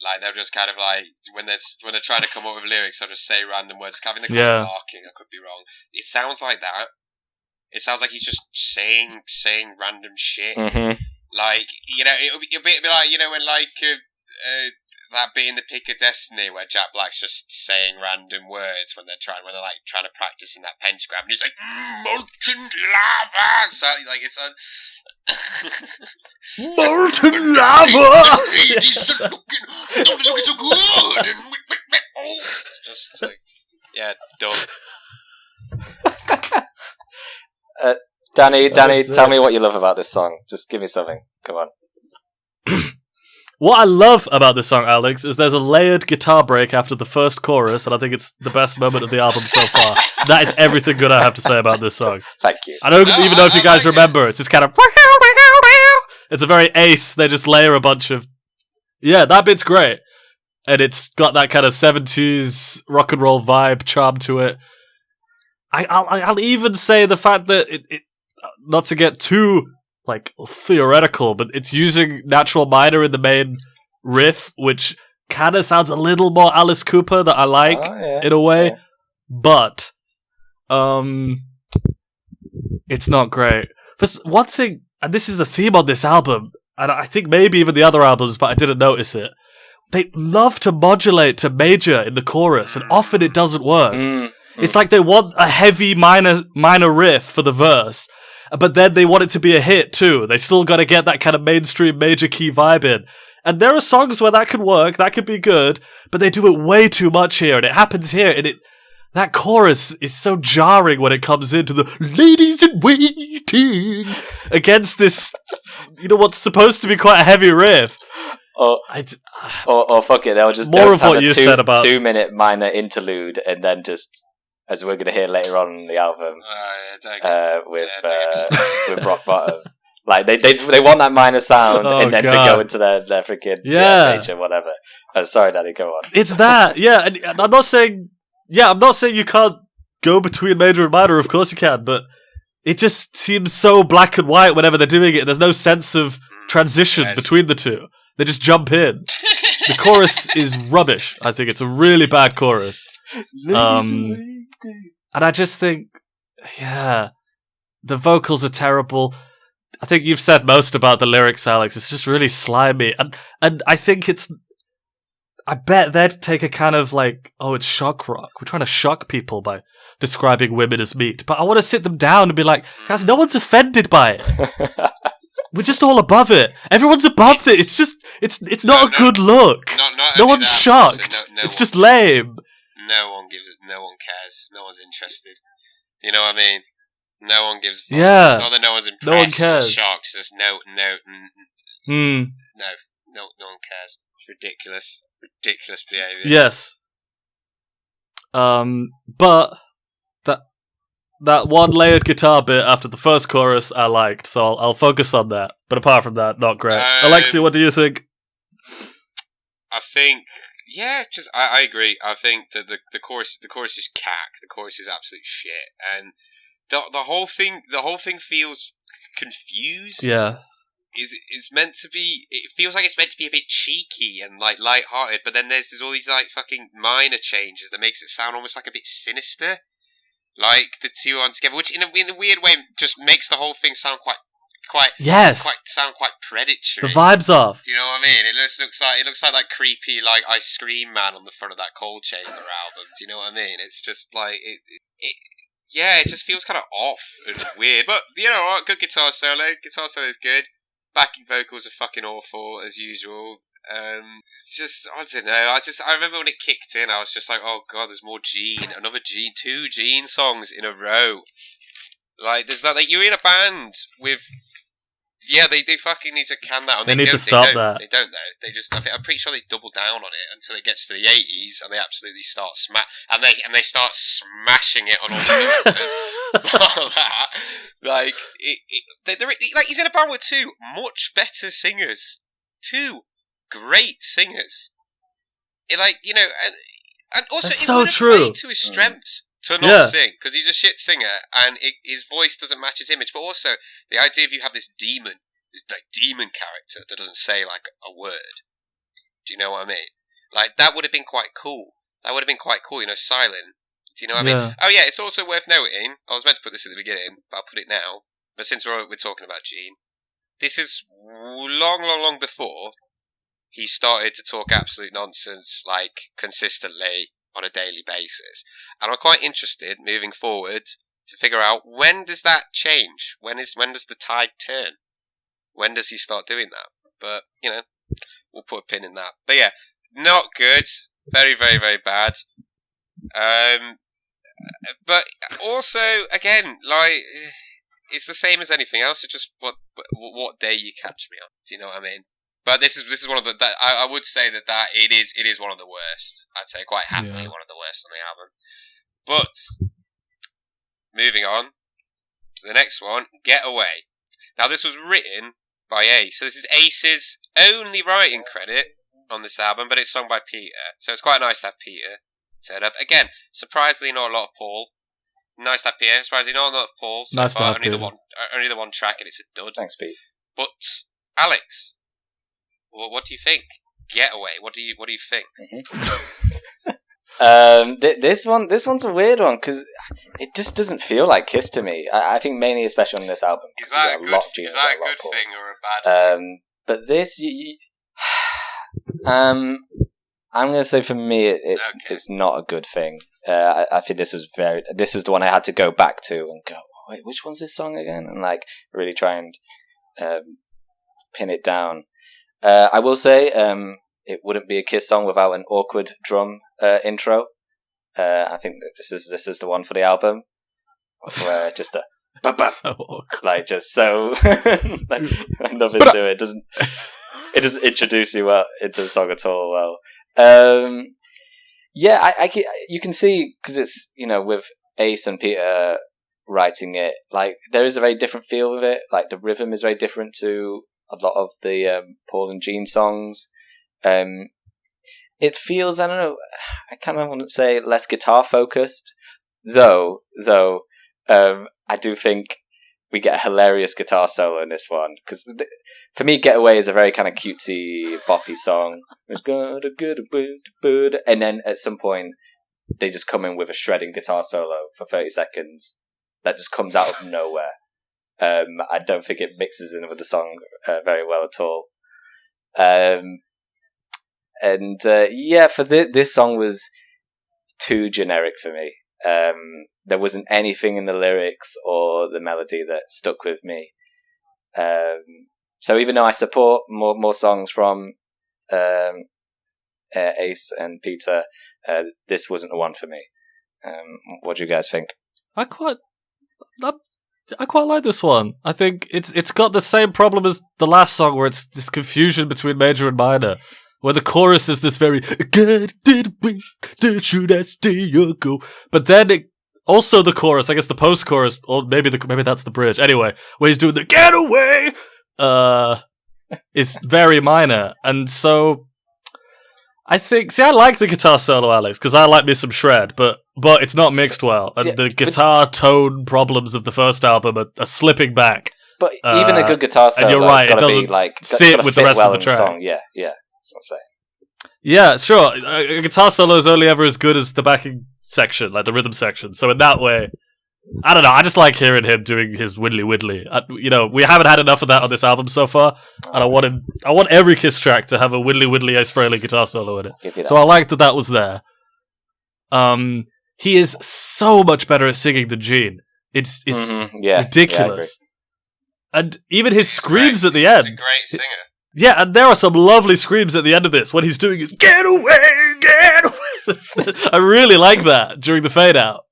C: Like, they'll just kind of like, when they're trying to come up with lyrics, they'll just say random words. Having the kind of marking, I could be wrong. It sounds like that. It sounds like he's just saying random shit. Mm-hmm.
B: Like, you know, it'll be like, you know, when like... that bit in the Pick of Destiny where Jack Black's just saying random words when they're trying to practice in that pentagram, and he's like molten lava. So like it's
A: molten lava.
B: Ladies are looking so good, and it's just like done.
C: Danny, tell me what you love about this song. Just give me something. Come on.
A: What I love about this song, Alex, is there's a layered guitar break after the first chorus, and I think it's the best moment of the album so far. That is everything good I have to say about this song.
C: Thank you.
A: I don't even know if you guys remember. It's just kind of... It's a very Ace. They just layer a bunch of... Yeah, that bit's great. And it's got that kind of 70s rock and roll vibe charm to it. I'll even say the fact that it not to get too... like theoretical, but it's using natural minor in the main riff, which kind of sounds a little more Alice Cooper that I like in a way, but it's not great. For one thing, and this is a theme on this album, and I think maybe even the other albums, but I didn't notice it. They love to modulate to major in the chorus, and often it doesn't work. It's like they want a heavy minor riff for the verse, but then they want it to be a hit too. They still got to get that kind of mainstream major key vibe in. And there are songs where that could work, that could be good, but they do it way too much here, and it happens here, and that chorus is so jarring when it comes into the ladies in waiting against this, you know, what's supposed to be quite a heavy riff.
C: Or fuck it, they'll just
A: more of what you said about
C: 2-minute minor interlude, and then just, as we're going to hear later on in the album, with Rock Bottom. Like, they want that minor sound, and then to go into their freaking nature, whatever. Sorry, Daddy, go on.
A: It's that, yeah, and I'm not saying you can't go between major and minor, of course you can, but it just seems so black and white whenever they're doing it, there's no sense of transition between the two. They just jump in. The chorus is rubbish. I think it's a really bad chorus. And I just think, the vocals are terrible. I think you've said most about the lyrics, Alex. It's just really slimy. And I think I bet they'd take a kind of like, it's shock rock. We're trying to shock people by describing women as meat. But I want to sit them down and be like, guys, no one's offended by it. We're just all above it. Everyone's above it. It's just, it's not a good look. No one's shocked. It's just lame.
B: No one cares. No one's interested. You know what I mean? No one gives a fuck.
A: Yeah.
B: It's not that no one's impressed.
A: No one cares.
B: Or shocked. It's just no one cares. It's ridiculous. Ridiculous behaviour.
A: Yes. But that one layered guitar bit after the first chorus I liked, so I'll focus on that. But apart from that, not great. Alexei, what do you think?
B: I think, I agree. I think that the chorus is cack. The chorus is absolute shit, and the whole thing feels confused.
A: Yeah.
B: Is meant to be. It feels like it's meant to be a bit cheeky and like light-hearted, but then there's all these like fucking minor changes that makes it sound almost like a bit sinister. Like the two on together, which in a weird way just makes the whole thing sound quite predatory.
A: The vibe's off.
B: Do you know what I mean? It looks like that creepy like Ice Cream Man on the front of that Cold Chamber album. Do you know what I mean? It's just like it just feels kind of off and weird. But you know what? Good guitar solo. Guitar solo is good. Backing vocals are fucking awful as usual. It's just, I don't know. I remember when it kicked in, I was just like, oh god, there's more Gene, another Gene, 2 Gene songs in a row. Like, there's that. Like, you're in a band with. Yeah, they fucking need to can that. And
A: they need to stop that.
B: They don't though. They just. I'm pretty sure they double down on it until it gets to the 80s, and they absolutely start they start smashing it on all cylinders. That, like they're like he's in a band with 2 much better singers, 2 great singers. Like and also
A: that's
B: it
A: so
B: would
A: true.
B: play to his strengths to not sing, because he's a shit singer and his voice doesn't match his image. But also the idea of you have this like demon character that doesn't say like a word. Do you know what I mean? Like that would have been quite cool. Silent. Do you know what I mean? Oh yeah, it's also worth noting. I was meant to put this at the beginning, but I'll put it now. But since we're talking about Gene, this is long before he started to talk absolute nonsense like consistently on a daily basis. And I'm quite interested moving forward to figure out, when does that change? When does the tide turn? When does he start doing that? But, we'll put a pin in that. But yeah, not good. Very, very, very bad. But also, again, like, it's the same as anything else. It's just what day you catch me on. Do you know what I mean? But this is one of I would say that it is one of the worst. I'd say quite happily one of the worst on the album. But moving on, the next one, Getaway. Now this was written by Ace, so this is Ace's only writing credit on this album, but it's sung by Peter. So it's quite nice to have Peter turn up again. Surprisingly, not a lot of Paul. Nice to have Peter. Surprisingly, not a lot of Paul. So
A: nice
B: far,
A: to have
B: only the one track, and it's a dud.
C: Thanks, Pete.
B: But Alex, what do you think? Getaway. What do you think?
C: This one's a weird one because it just doesn't feel like Kiss to me. I think mainly, especially on this album.
B: Is that a good thing or a bad thing?
C: But this, I'm going to say for me, it's not a good thing. I think this was the one I had to go back to and go, oh, wait, which one's this song again? And like really try and pin it down. I will say, it wouldn't be a Kiss song without an awkward drum intro. I think that this is the one for the album, where just a
A: so
C: like just so like, nothing to it. It doesn't introduce you well into the song at all. Well, you can see because it's with Ace and Peter writing it, like there is a very different feel with it. Like the rhythm is very different to a lot of the Paul and Gene songs. It feels, I don't know, I kind of want to say less guitar focused, though I do think we get a hilarious guitar solo in this one, because for me Getaway is a very kind of cutesy boppy song. It's got a good boot, and then at some point they just come in with a shredding guitar solo for 30 seconds that just comes out of nowhere. I don't think it mixes in with the song very well at all. For this song was too generic for me. There wasn't anything in the lyrics or the melody that stuck with me. So even though I support more songs from Ace and Peter, this wasn't the one for me. What do you guys think?
A: I quite like this one. I think it's got the same problem as the last song, where it's this confusion between major and minor, where the chorus is this very should I stay or go, but then also the chorus, I guess the post-chorus, or maybe that's the bridge. Anyway, where he's doing the getaway, is very minor, and so I think. See, I like the guitar solo, Alex, because I like me some shred, but it's not mixed well, and the guitar tone problems of the first album are slipping back.
C: But even a good guitar solo,
A: and you're right,
C: got
A: it
C: to
A: doesn't
C: be like
A: sit with the rest of the track.
C: Song. Yeah, that's what I'm saying.
A: Yeah, sure. A guitar solo is only ever as good as the backing section, like the rhythm section. So in that way, I don't know. I just like hearing him doing his widdly widdly. We haven't had enough of that on this album so far, and I want every Kiss track to have a widdly widdly Ace Frehley guitar solo in it. So I liked that was there. He is so much better at singing than Gene. It's ridiculous. And even his screams at the end.
B: He's a great singer.
A: Yeah, and there are some lovely screams at the end of this when he's doing his "Get away, get away." I really like that during the fade out.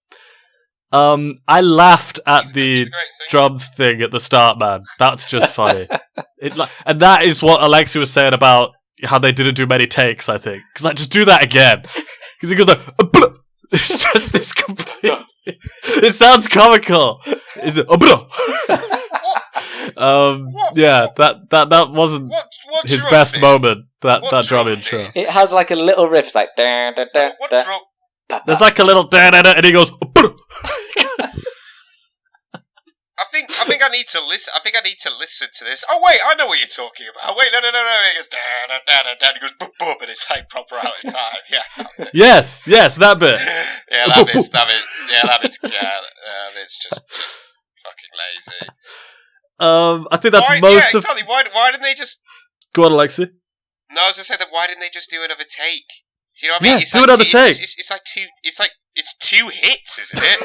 A: I laughed at the drum thing at the start, man. That's just funny. And that is what Alexei was saying about how they didn't do many takes, I think. Because just do that again. Because he goes like, it's just this complete... It sounds comical. Is it? Yeah, that wasn't his best moment. That drum intro.
C: It has like a little riff. It's like da da da da.
A: There's like a little da da da, and he goes.
B: I think I need to listen. I think I need to listen to this. Oh wait, I know what you're talking about. Wait, no. He goes da da da da. He goes boop boop, and it's like proper out of time. Yeah.
A: Yes, that bit.
B: Yeah, that bit's just fucking lazy.
A: I think that's most of.
B: Exactly. Why didn't they just
A: go on, Alexei?
B: No, I was just saying that. Why didn't they just do another take? Do you know what I mean?
A: Yeah, do another take.
B: It's 2 hits, isn't it?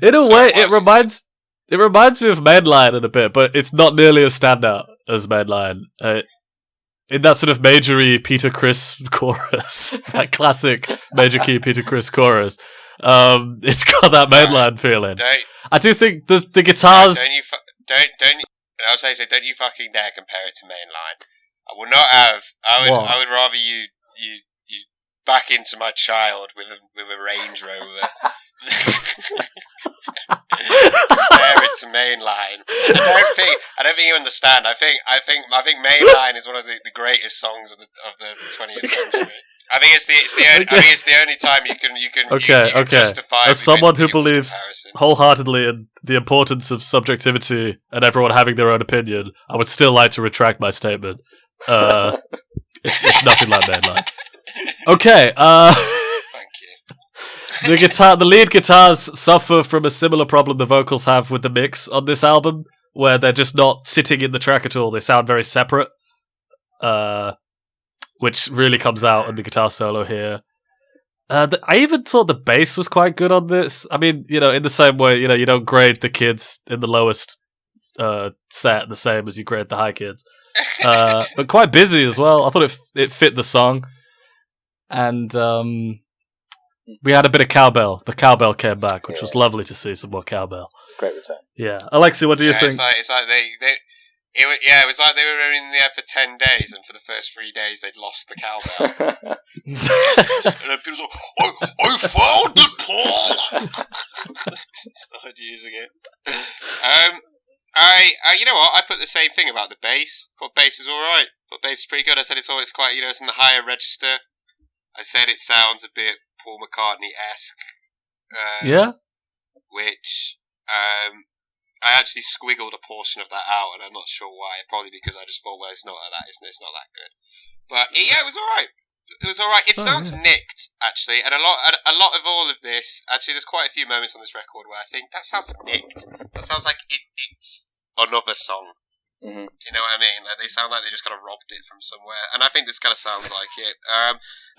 A: In a way, it reminds me of Mainline in a bit, but it's not nearly as standout as Mainline. In that sort of majory Peter Criss chorus, that classic major key Peter Criss chorus, it's got that Mainline feeling. I do think the guitars.
B: Don't you fucking dare compare it to Mainline. I would not have. I would rather you back into my child with a Range Rover. Compare it to Mainline. I don't think you understand. I think Mainline is one of the greatest songs of the 20th century. I think it's the only time you can justify.
A: As someone who believes wholeheartedly in the importance of subjectivity and everyone having their own opinion, I would still like to retract my statement. It's nothing like Mainline. Okay.
B: Thank you.
A: The lead guitars suffer from a similar problem the vocals have with the mix on this album, where they're just not sitting in the track at all. They sound very separate, which really comes out in the guitar solo here. I even thought the bass was quite good on this. I mean, in the same way, you don't grade the kids in the lowest set the same as you grade the high kids. But quite busy as well. I thought it fit the song. And we had a bit of cowbell. The cowbell came back, which was lovely to see some more cowbell.
C: Great return.
A: Yeah. Alexei, what do you think?
B: It's like it was like they were in there for 10 days, and for the first 3 days they'd lost the cowbell. And then people's like, I found it, Paul! Started using it. You know what? I put the same thing about the bass. Thought bass was alright. Thought bass was pretty good. I said it's quite, it's in the higher register. I said it sounds a bit Paul McCartney-esque.
A: Yeah?
B: Which, I actually squiggled a portion of that out, and I'm not sure why. Probably because I just thought, well, it's not like that, isn't it? It's not that good. But yeah, it was alright. It was alright. It sounds nicked, actually, and a lot of all of this. Actually, there's quite a few moments on this record where I think that sounds nicked. That sounds like it's another song.
C: Mm-hmm.
B: Do you know what I mean? Like, they sound like they just kind of robbed it from somewhere, and I think this kind of sounds like it.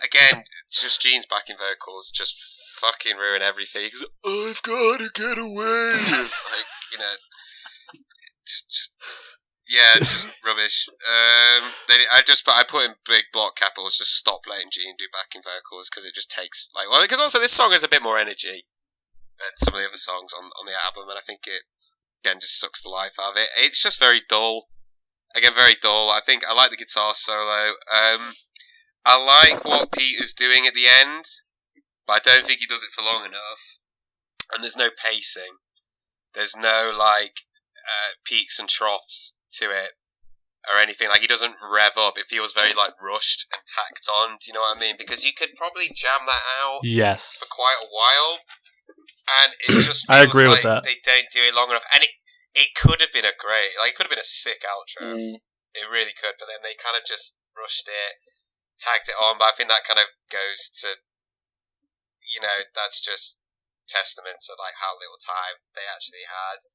B: Again, just Gene's backing vocals just fucking ruin everything. He's like, I've got to get away. It's like, just rubbish. I put in big block capitals. Just stop letting Gene do backing vocals, because it just takes because also this song has a bit more energy than some of the other songs on the album, and I think it. Again, just sucks the life out of it. It's just very dull. Again, very dull. I think I like the guitar solo. I like what Peter's doing at the end, but I don't think he does it for long enough. And there's no pacing. There's no peaks and troughs to it or anything. Like, he doesn't rev up. It feels very rushed and tacked on. Do you know what I mean? Because you could probably jam that out for quite a while, and it just feels
A: I agree with that.
B: They don't do it long enough. And it could have been it could have been a sick outro. It really could, but then they kind of just rushed it, tagged it on. But I think that kind of goes to, that's just testament to how little time they actually had.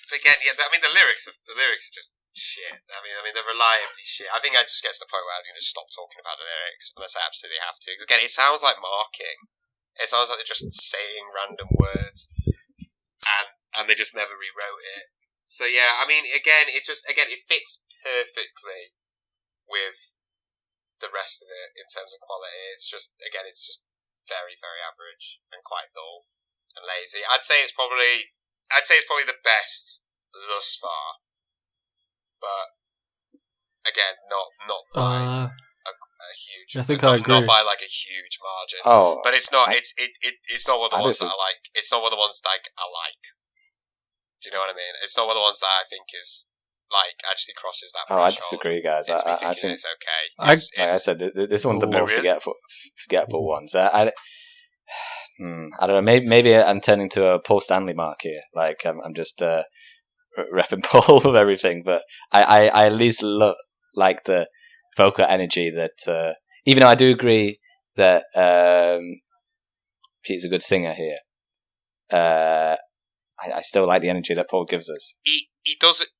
B: But again, I mean, the lyrics are just shit. I mean, they're reliably shit. I think I just get to the point where I'm going to stop talking about the lyrics unless I absolutely have to. Because again, it sounds like marking. It sounds like they're just saying random words, and they just never rewrote it. So yeah, I mean, it fits perfectly with the rest of it in terms of quality. It's just very, very average and quite dull and lazy. I'd say it's probably the best thus far, but again, not by a huge.
A: I think I agree.
B: Not by a huge margin.
C: Oh,
B: but it's not. It's not one of the ones that I like. It's not one of the ones that I like. Do you know what I mean? It's not one of the ones that I think is actually crosses that threshold.
C: I disagrry, guys. I think
B: it's okay.
C: Like I said, this one's the more forgettable ones. I don't know. Maybe I'm turning to a Paul Stanley mark here. I'm just repping Paul with everything, but I at least like the vocal energy that. Even though I do agree that Pete's a good singer here. I still like the energy that Paul gives us.
B: He doesn't.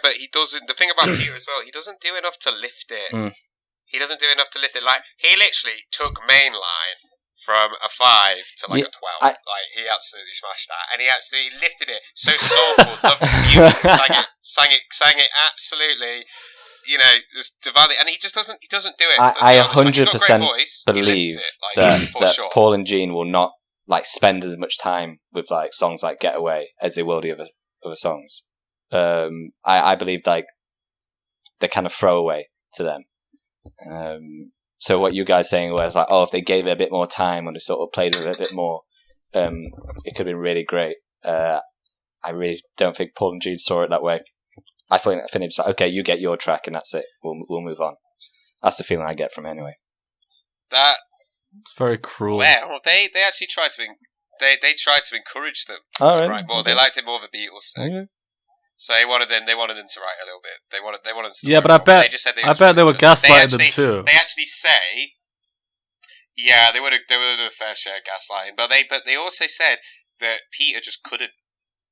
B: But he doesn't. The thing about Peter as well, he doesn't do enough to lift it. He doesn't do enough to lift it. He literally took mainline from a 5 to a 12. He absolutely smashed that, and he absolutely lifted it. So soulful, lovely, beautiful. Sang it absolutely. Just divinely, and he just doesn't. He doesn't do it.
C: I 100% believe that
B: sure.
C: Paul and Gene will not spend as much time with songs like Getaway as they will the other songs. I believe they're kind of throwaway to them. So what you guys saying was if they gave it a bit more time and they sort of played with it a bit more, it could have been really great. I really don't think Paul and Gene saw it that way. I think it was okay, you get your track and that's it. We'll move on. That's the feeling I get from it anyway.
A: It's very cruel.
B: Well, they actually tried to tried to encourage them to write more. Okay. They liked it more of a Beatles thing. Okay. So they wanted them to write a little bit. They wanted them to
A: but I bet they were gaslighting them too.
B: They actually say, they would have done a fair share of gaslighting, but they also said that Peter just couldn't.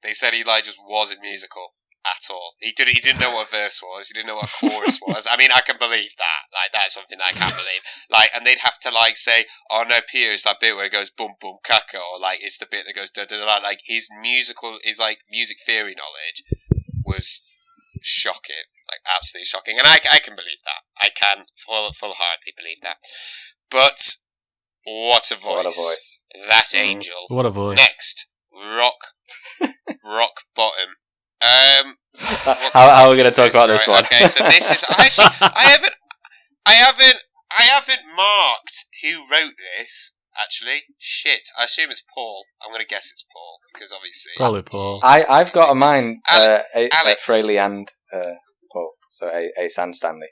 B: They said he just wasn't musical at all. He didn't know what a verse was. He didn't know what a chorus was. I mean, I can believe that. That's something that I can't believe. And they'd have to say, "Oh no, Peter, it's that bit where it goes boom boom caca," or it's the bit that goes da da da. His music theory knowledge was shocking, absolutely shocking, and I can believe that. I can full-heartedly believe that. But what a voice! What a voice! That angel!
A: What a voice!
B: Next, rock bottom.
C: How are we going to talk about this one?
B: Okay, so this is actually I haven't marked who wrote this. Actually, shit. I assume it's Paul. I'm going to guess it's Paul because obviously
A: probably Paul.
C: I've got a mind Fraley and Paul, so Ace and Stanley.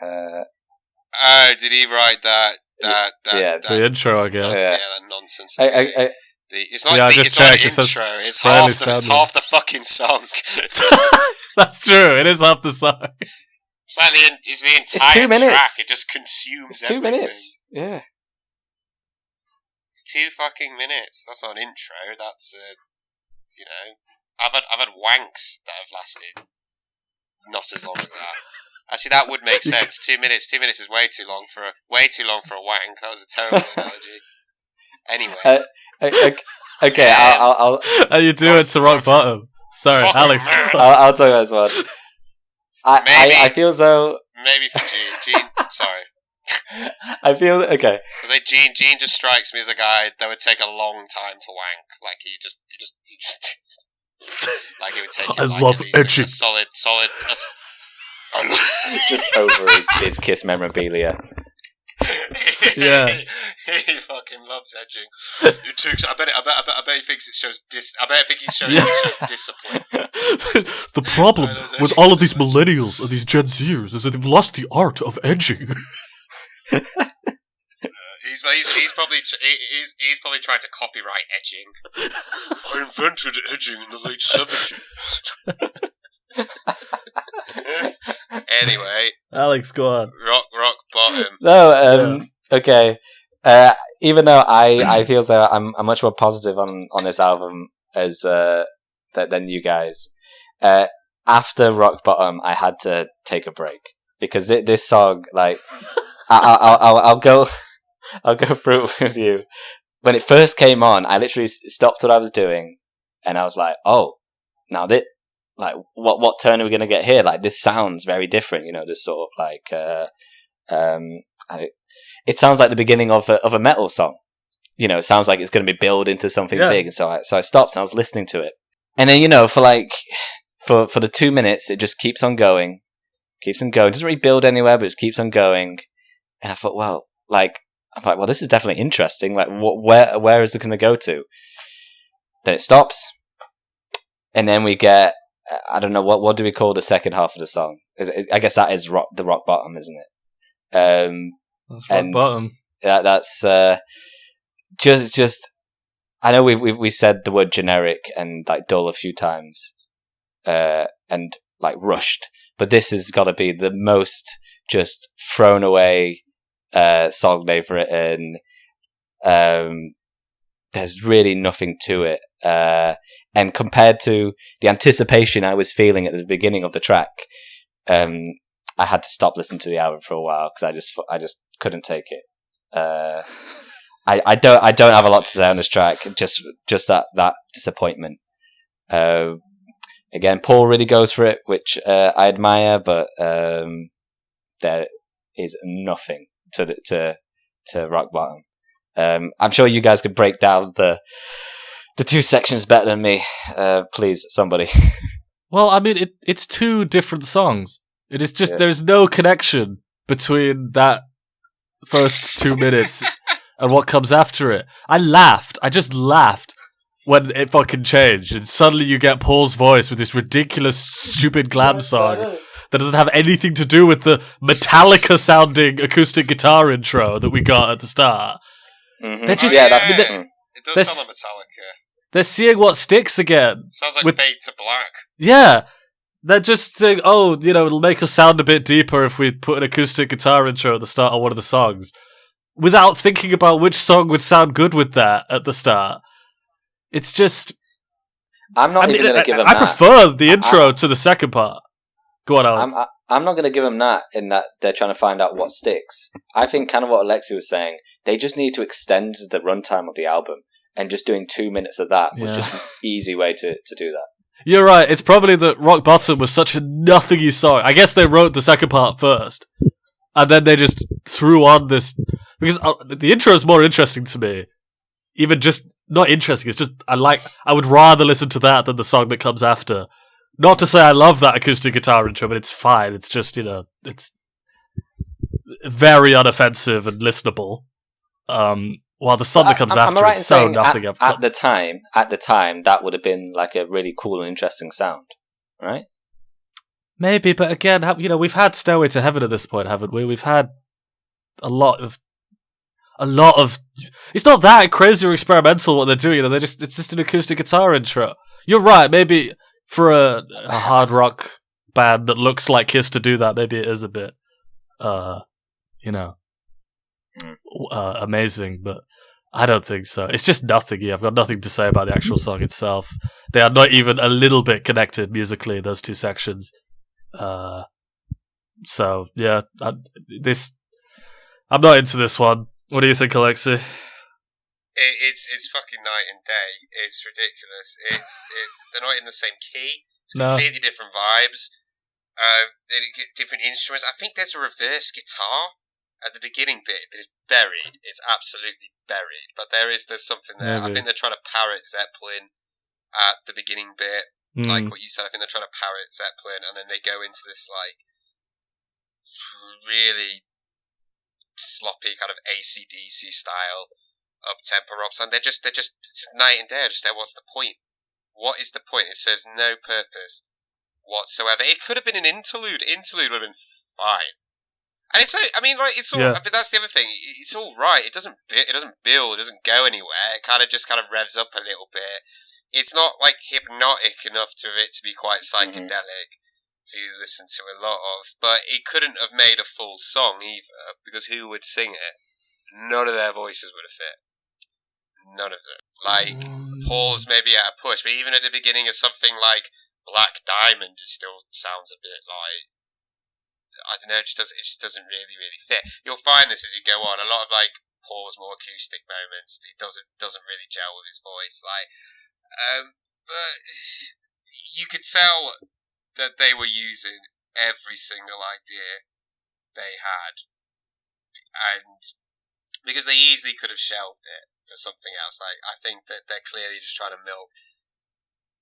B: Did he write that?
A: The intro, I guess.
B: Yeah, that nonsense. It's not
A: an
B: intro. It's half the fucking song.
A: That's true. It is half the song.
B: It's the entire
C: 2 minutes.
B: track. It just consumes
C: it's 2
B: everything.
C: minutes. Yeah.
B: It's 2 fucking minutes. That's not an intro. That's I've had wanks that have lasted not as long as that. Actually, that would make sense. 2 minutes. 2 minutes is way too long for a wank. That was a terrible analogy. Anyway.
C: Okay, I'll.
A: How you do it to rock bottom? Sorry, Alex.
C: I'll talk about this one. I feel as though
B: maybe for Gene. Sorry.
C: I feel okay.
B: Because Gene just strikes me as a guy that would take a long time to wank. He just it would take him.
A: I love edgy.
B: A solid.
C: Just over his Kiss memorabilia.
A: Yeah.
B: He fucking loves edging. It takes. I bet he thinks it shows I bet he thinks it shows discipline.
A: The problem with all of these millennials and these Gen Zers is that they've lost the art of edging.
B: He's probably trying to copyright edging. I invented edging in the late 70s. Anyway,
A: Alex, go on.
B: Rock Bottom.
C: No, okay. Even though I feel so, I'm much more positive on this album as than you guys. After Rock Bottom, I had to take a break because this song, like, I'll go through it with you. When it first came on, I literally stopped what I was doing, and I was like, "Oh, now this." Like, what turn are we going to get here? Like, this sounds very different, you know, this sort of like, it sounds like the beginning of a metal song. You know, it sounds like it's going to be built into something big. And so I stopped and I was listening to it. And then, you know, for the 2 minutes, it just keeps on going. It doesn't really build anywhere, but it just keeps on going. And I thought, well, this is definitely interesting. Like, where is it going to go to? Then it stops. And then we get, I don't know, what do we call the second half of the song? I guess that is the rock bottom, isn't it?
A: That's rock bottom.
C: That's just. I know we said the word generic and like dull a few times, and like rushed, but this has got to be the most just thrown away song they've written. There's really nothing to it. And compared to the anticipation I was feeling at the beginning of the track, I had to stop listening to the album for a while because I just couldn't take it. I don't have a lot to say on this track. Just that disappointment. Again, Paul really goes for it, which I admire, but there is nothing to Rock Bottom. I'm sure you guys could break down the two sections better than me. Please, somebody.
A: Well, I mean, it's two different songs. It is just, there's no connection between that first 2 minutes and what comes after it. I just laughed when it fucking changed, and suddenly you get Paul's voice with this ridiculous, stupid glam song that doesn't have anything to do with the Metallica-sounding acoustic guitar intro that we got at the start.
C: Mm-hmm.
A: They're just,
B: it does sound like Metallica.
A: They're seeing what sticks again.
B: Sounds like Fade to Black.
A: Yeah. They're just saying, it'll make us sound a bit deeper if we put an acoustic guitar intro at the start of one of the songs. Without thinking about which song would sound good with that at the start. It's just...
C: I'm not even going to give them
A: I
C: that.
A: prefer the intro to the second part. Go on, Alex.
C: I'm not going to give them that in that they're trying to find out what sticks. I think kind of what Alexei was saying, they just need to extend the runtime of the album. And just doing 2 minutes of that was just an easy way to do that.
A: You're right. It's probably that Rock Bottom was such a nothingy song. I guess they wrote the second part first. And then they just threw on this... Because the intro is more interesting to me. Even just... Not interesting, it's just... I would rather listen to that than the song that comes after. Not to say I love that acoustic guitar intro, but it's fine. It's just, it's very unoffensive and listenable. While the song that comes after is so nothing.
C: At the time, that would have been like a really cool and interesting sound, right?
A: Maybe, but again, we've had Stairway to Heaven at this point, haven't we? We've had a lot of. It's not that crazy or experimental what they're doing. It's just an acoustic guitar intro. You're right. Maybe for a hard rock band that looks like Kiss to do that, maybe it is a bit, amazing, but I don't think so. It's just nothing. I've got nothing to say about the actual song itself. They are not even a little bit connected musically, those two sections. So yeah, I'm not into this one. What do you think, Alexei?
B: It's fucking night and day. It's ridiculous. It's they're not in the same key. It's completely different vibes. They get different instruments. I think there's a reverse guitar at the beginning bit, but it's buried. It's absolutely buried. But there's something there. Maybe. I think they're trying to parrot Zeppelin at the beginning bit, like what you said. I think they're trying to parrot Zeppelin, and then they go into this like really sloppy kind of AC/DC style up-tempo rock song. They're just it's night and day. What's the point? What is the point? It serves no purpose whatsoever. It could have been an interlude. Interlude would have been fine. And it's, I mean, like, it's all.
A: Yeah.
B: But that's the other thing. It's all right. It doesn't build. It doesn't go anywhere. It kind of revs up a little bit. It's not like hypnotic enough to it to be quite psychedelic. If you listen to a lot of, but it couldn't have made a full song either, because who would sing it? None of their voices would have fit. None of them. Like Paul's maybe at a push, but even at the beginning of something like Black Diamond, it still sounds a bit like, I don't know. It just doesn't really fit. You'll find this as you go on. A lot of like Paul's more acoustic moments, he doesn't really gel with his voice. Like, but you could tell that they were using every single idea they had, and because they easily could have shelved it for something else. Like, I think that they're clearly just trying to milk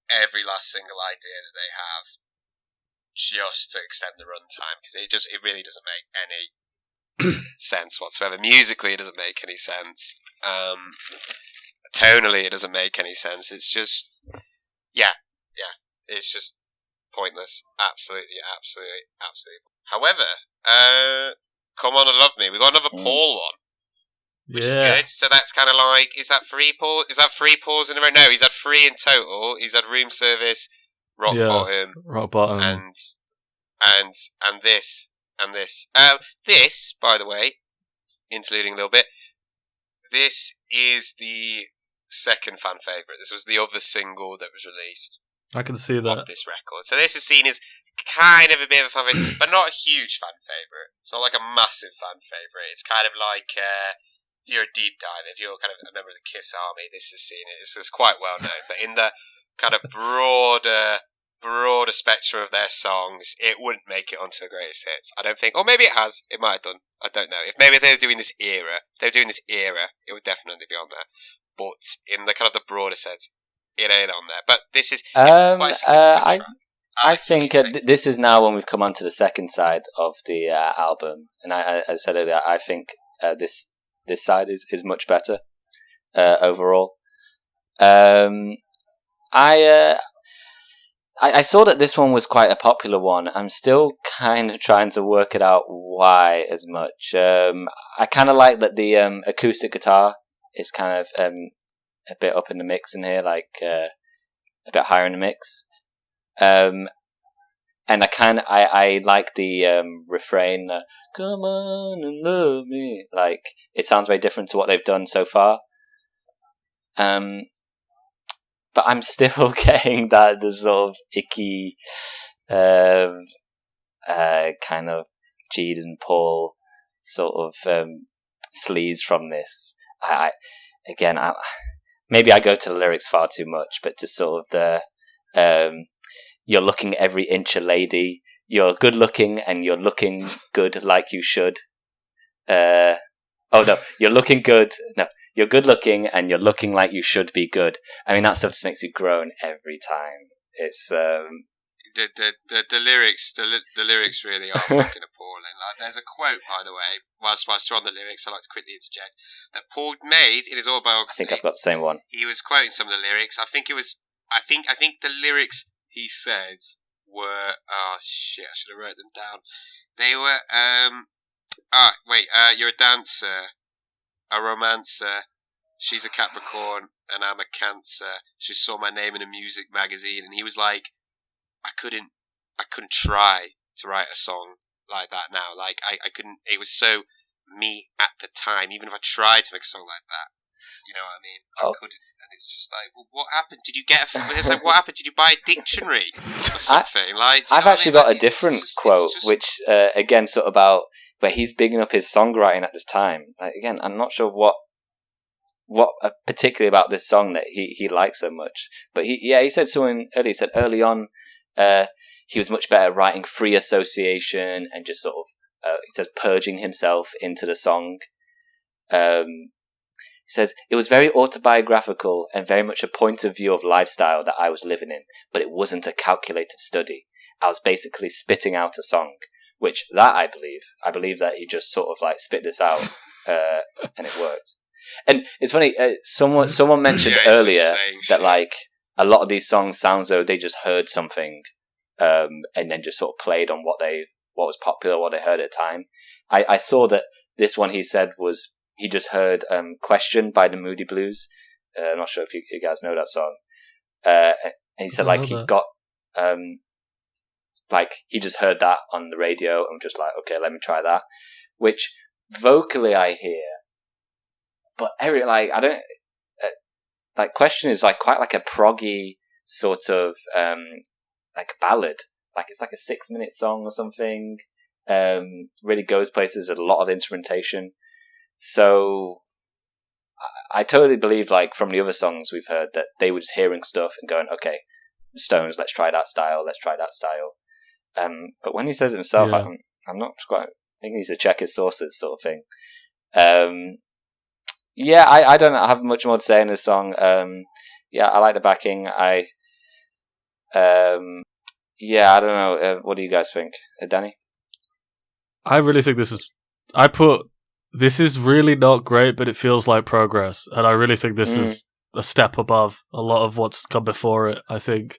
B: every last single idea that they have just to extend the runtime, because it really doesn't make any sense whatsoever. Musically, it doesn't make any sense. Tonally, it doesn't make any sense. It's just, yeah, it's just pointless. Absolutely. However, Come On and Love Me. We got another Paul one, which is good. So that's kind of like, is that three Pauls in a row? No, he's had 3 in total. He's had Room Service, Rock Bottom, and this. This, by the way, interluding a little bit, this is the second fan favourite. This was the other single that was released.
A: I can see that.
B: Of this record. So this is seen as kind of a bit of a fan favourite, but not a huge fan favourite. It's not like a massive fan favourite. It's kind of like, if you're a deep dive, if you're kind of a member of the Kiss Army, this is seen. This is quite well known. But in the kind of broader spectrum of their songs, it wouldn't make it onto a greatest hits, I don't think. Or maybe it has. It might have done. I don't know. If they were doing this era, it would definitely be on there. But in the kind of the broader sense, it ain't on there. But this is quite a significant track.
C: I think this is now when we've come onto the second side of the album, and I said earlier, I think this side is much better overall. I saw that this one was quite a popular one. I'm still kind of trying to work it out why as much. I kind of like that the acoustic guitar is kind of a bit up in the mix in here, like a bit higher in the mix. And I like the refrain, "Come on and love me." Like, it sounds very different to what they've done so far. But I'm still getting the sort of icky, kind of Gede and Paul sort of sleaze from this. Maybe I go to the lyrics far too much, but just sort of the you're looking every inch a lady. You're good looking and you're looking good like you should. You're looking good. No. You're good looking and you're looking like you should be good. I mean, that stuff just makes you groan every time. It's
B: the lyrics. The lyrics really are fucking appalling. Like, there's a quote, by the way, whilst we're on the lyrics, I like to quickly interject, that Paul made in his autobiography.
C: I think I've got the same one.
B: He was quoting some of the lyrics. I think the lyrics he said were, oh shit, I should have wrote them down. They were you're a dancer, a romancer, she's a Capricorn, and I'm a Cancer. She saw my name in a music magazine, and he was like, I couldn't try to write a song like that now. Like, I couldn't, it was so me at the time, even if I tried to make a song like that. You know what I mean? I couldn't, and it's just like, well, what happened? Did you it's like, what happened? Did you buy a dictionary or something? I've
C: actually got a different quote, which, again, sort of about where he's bigging up his songwriting at this time. Like, again, I'm not sure what particularly about this song that he likes so much. But he said something earlier. He said early on, he was much better at writing free association and just sort of, he says, purging himself into the song. He says, it was very autobiographical and very much a point of view of lifestyle that I was living in, but it wasn't a calculated study. I was basically spitting out a song. which that I believe that he just sort of like spit this out, and it worked. And it's funny, someone mentioned earlier that like a lot of these songs sound as though they just heard something, and then just sort of played on what was popular, what they heard at the time. I saw that this one he said was he just heard "Question" by the Moody Blues. I'm not sure if you guys know that song. And he said like he got like he just heard that on the radio and just like, okay, let me try that. Which vocally I hear, but Eric, like I don't like "Question" is like quite like a proggy sort of like a ballad. Like it's like a 6-minute song or something. Really goes places, a lot of instrumentation. So I totally believe, like from the other songs we've heard, that they were just hearing stuff and going, okay, Stones, let's try that style. But when he says it himself, I'm not quite. I think he needs to check his sources, sort of thing. I don't have much more to say in this song. I like the backing. I don't know. What do you guys think, Danny?
A: I really think this is really not great, but it feels like progress, and I really think this is a step above a lot of what's come before it. I think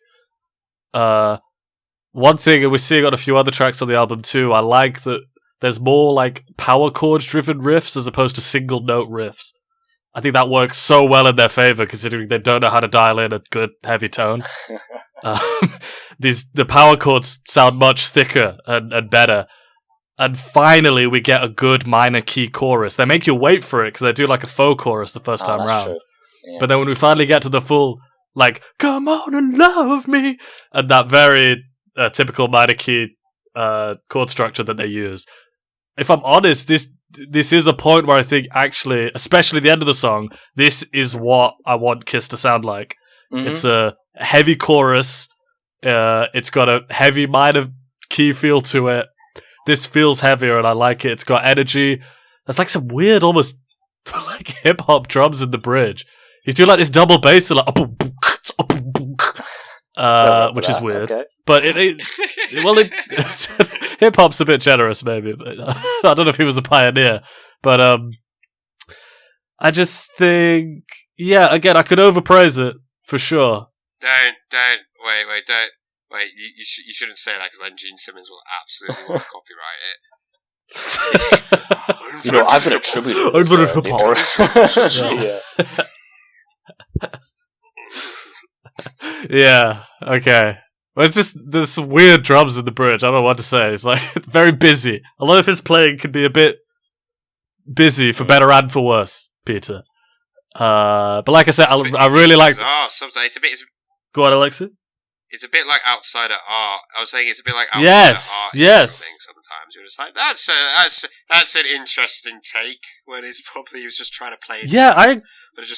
A: one thing, and we're seeing on a few other tracks on the album too, I like that there's more like power chord driven riffs as opposed to single note riffs. I think that works so well in their favor, considering they don't know how to dial in a good heavy tone. The power chords sound much thicker and better. And finally, we get a good minor key chorus. They make you wait for it because they do like a faux chorus the first time round.
C: Yeah.
A: But then when we finally get to the full, like, come on and love me, and that very typical minor key chord structure that they use. If I'm honest, this is a point where I think actually, especially the end of the song, this is what I want Kiss to sound like. Mm-hmm. It's a heavy chorus. It's got a heavy minor key feel to it. This feels heavier and I like it. It's got energy. There's like some weird, almost like hip hop drums in the bridge. He's doing like this double bass, like which is weird. Okay. But hip hop's a bit generous, maybe. But, I don't know if he was a pioneer, but I just think, again, I could overpraise it for sure.
B: Don't wait. You shouldn't say that because then Gene Simmons will absolutely want to copyright it.
C: I've been attributed.
A: Yeah. Okay. Well, it's just there's some weird drums in the bridge. I don't know what to say. It's like very busy. A lot of his playing can be a bit busy for better and for worse, Peter. But like I said, I really like.
B: Sometimes it's a bit.
A: Go on, Alexei.
B: It's a bit like outsider art. I was saying it's a bit like outsider art.
A: Yes.
B: Sometimes you're just like, that's an interesting take. When it's probably he was just trying to play.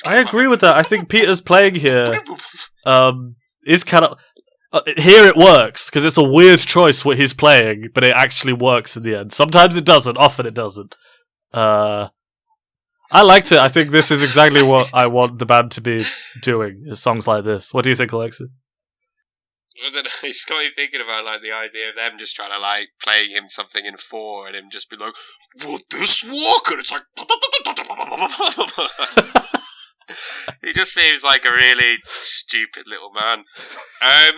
A: I agree with that. I think Peter's playing here is kind of here it works because it's a weird choice what he's playing, but it actually works in the end. Sometimes it doesn't. Often it doesn't. I liked it. I think this is exactly what I want the band to be doing. Is songs like this. What do you think, Alexei?
B: It's got me thinking about like the idea of them just trying to like playing him something in 4 and him just be like, "Would this work?" And it's like, he just seems like a really stupid little man. I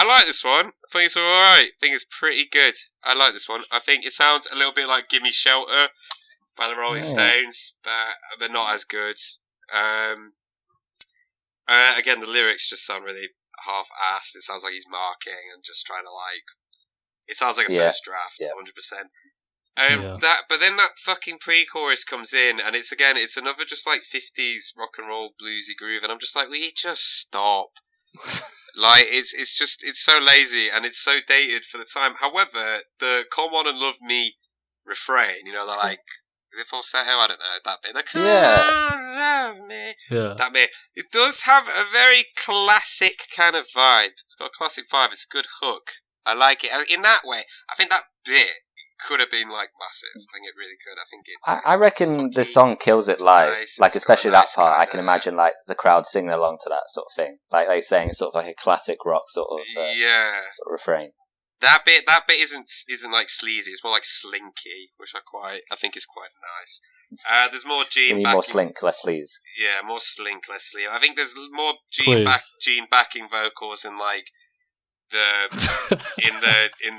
B: like this one. I think it's alright. I think it's pretty good. I like this one. I think it sounds a little bit like "Gimme Shelter" by the Rolling Stones, but they're not as good. Again, the lyrics just sound really half-assed. It sounds like he's marking and just trying to like. It sounds like a first draft, 100%. But then that fucking pre-chorus comes in, and it's another just like 50s rock and roll bluesy groove, and I'm just like, will you just stop? Like it's so lazy and it's so dated for the time. However, the "Come On and Love Me" refrain, they're like. Is it falsetto? I don't know. That bit. Come on, love me.
A: Yeah.
B: That bit. It does have a very classic kind of vibe. It's got a classic vibe. It's a good hook. I like it. In that way, I think that bit could have been like massive. I think it really could. I think it's.
C: I reckon the song kills it live.
B: Nice.
C: Like, especially that
B: nice
C: part. I can imagine like the crowd singing along to that sort of thing. Like you're saying, it's sort of like a classic rock sort of sort of refrain.
B: That bit isn't like sleazy. It's more like slinky, which I think is quite nice. There's more Gene.
C: More slink, less sleaze.
B: Yeah, more slink, less sleaze. I think there's more
A: Gene
B: backing vocals and like the in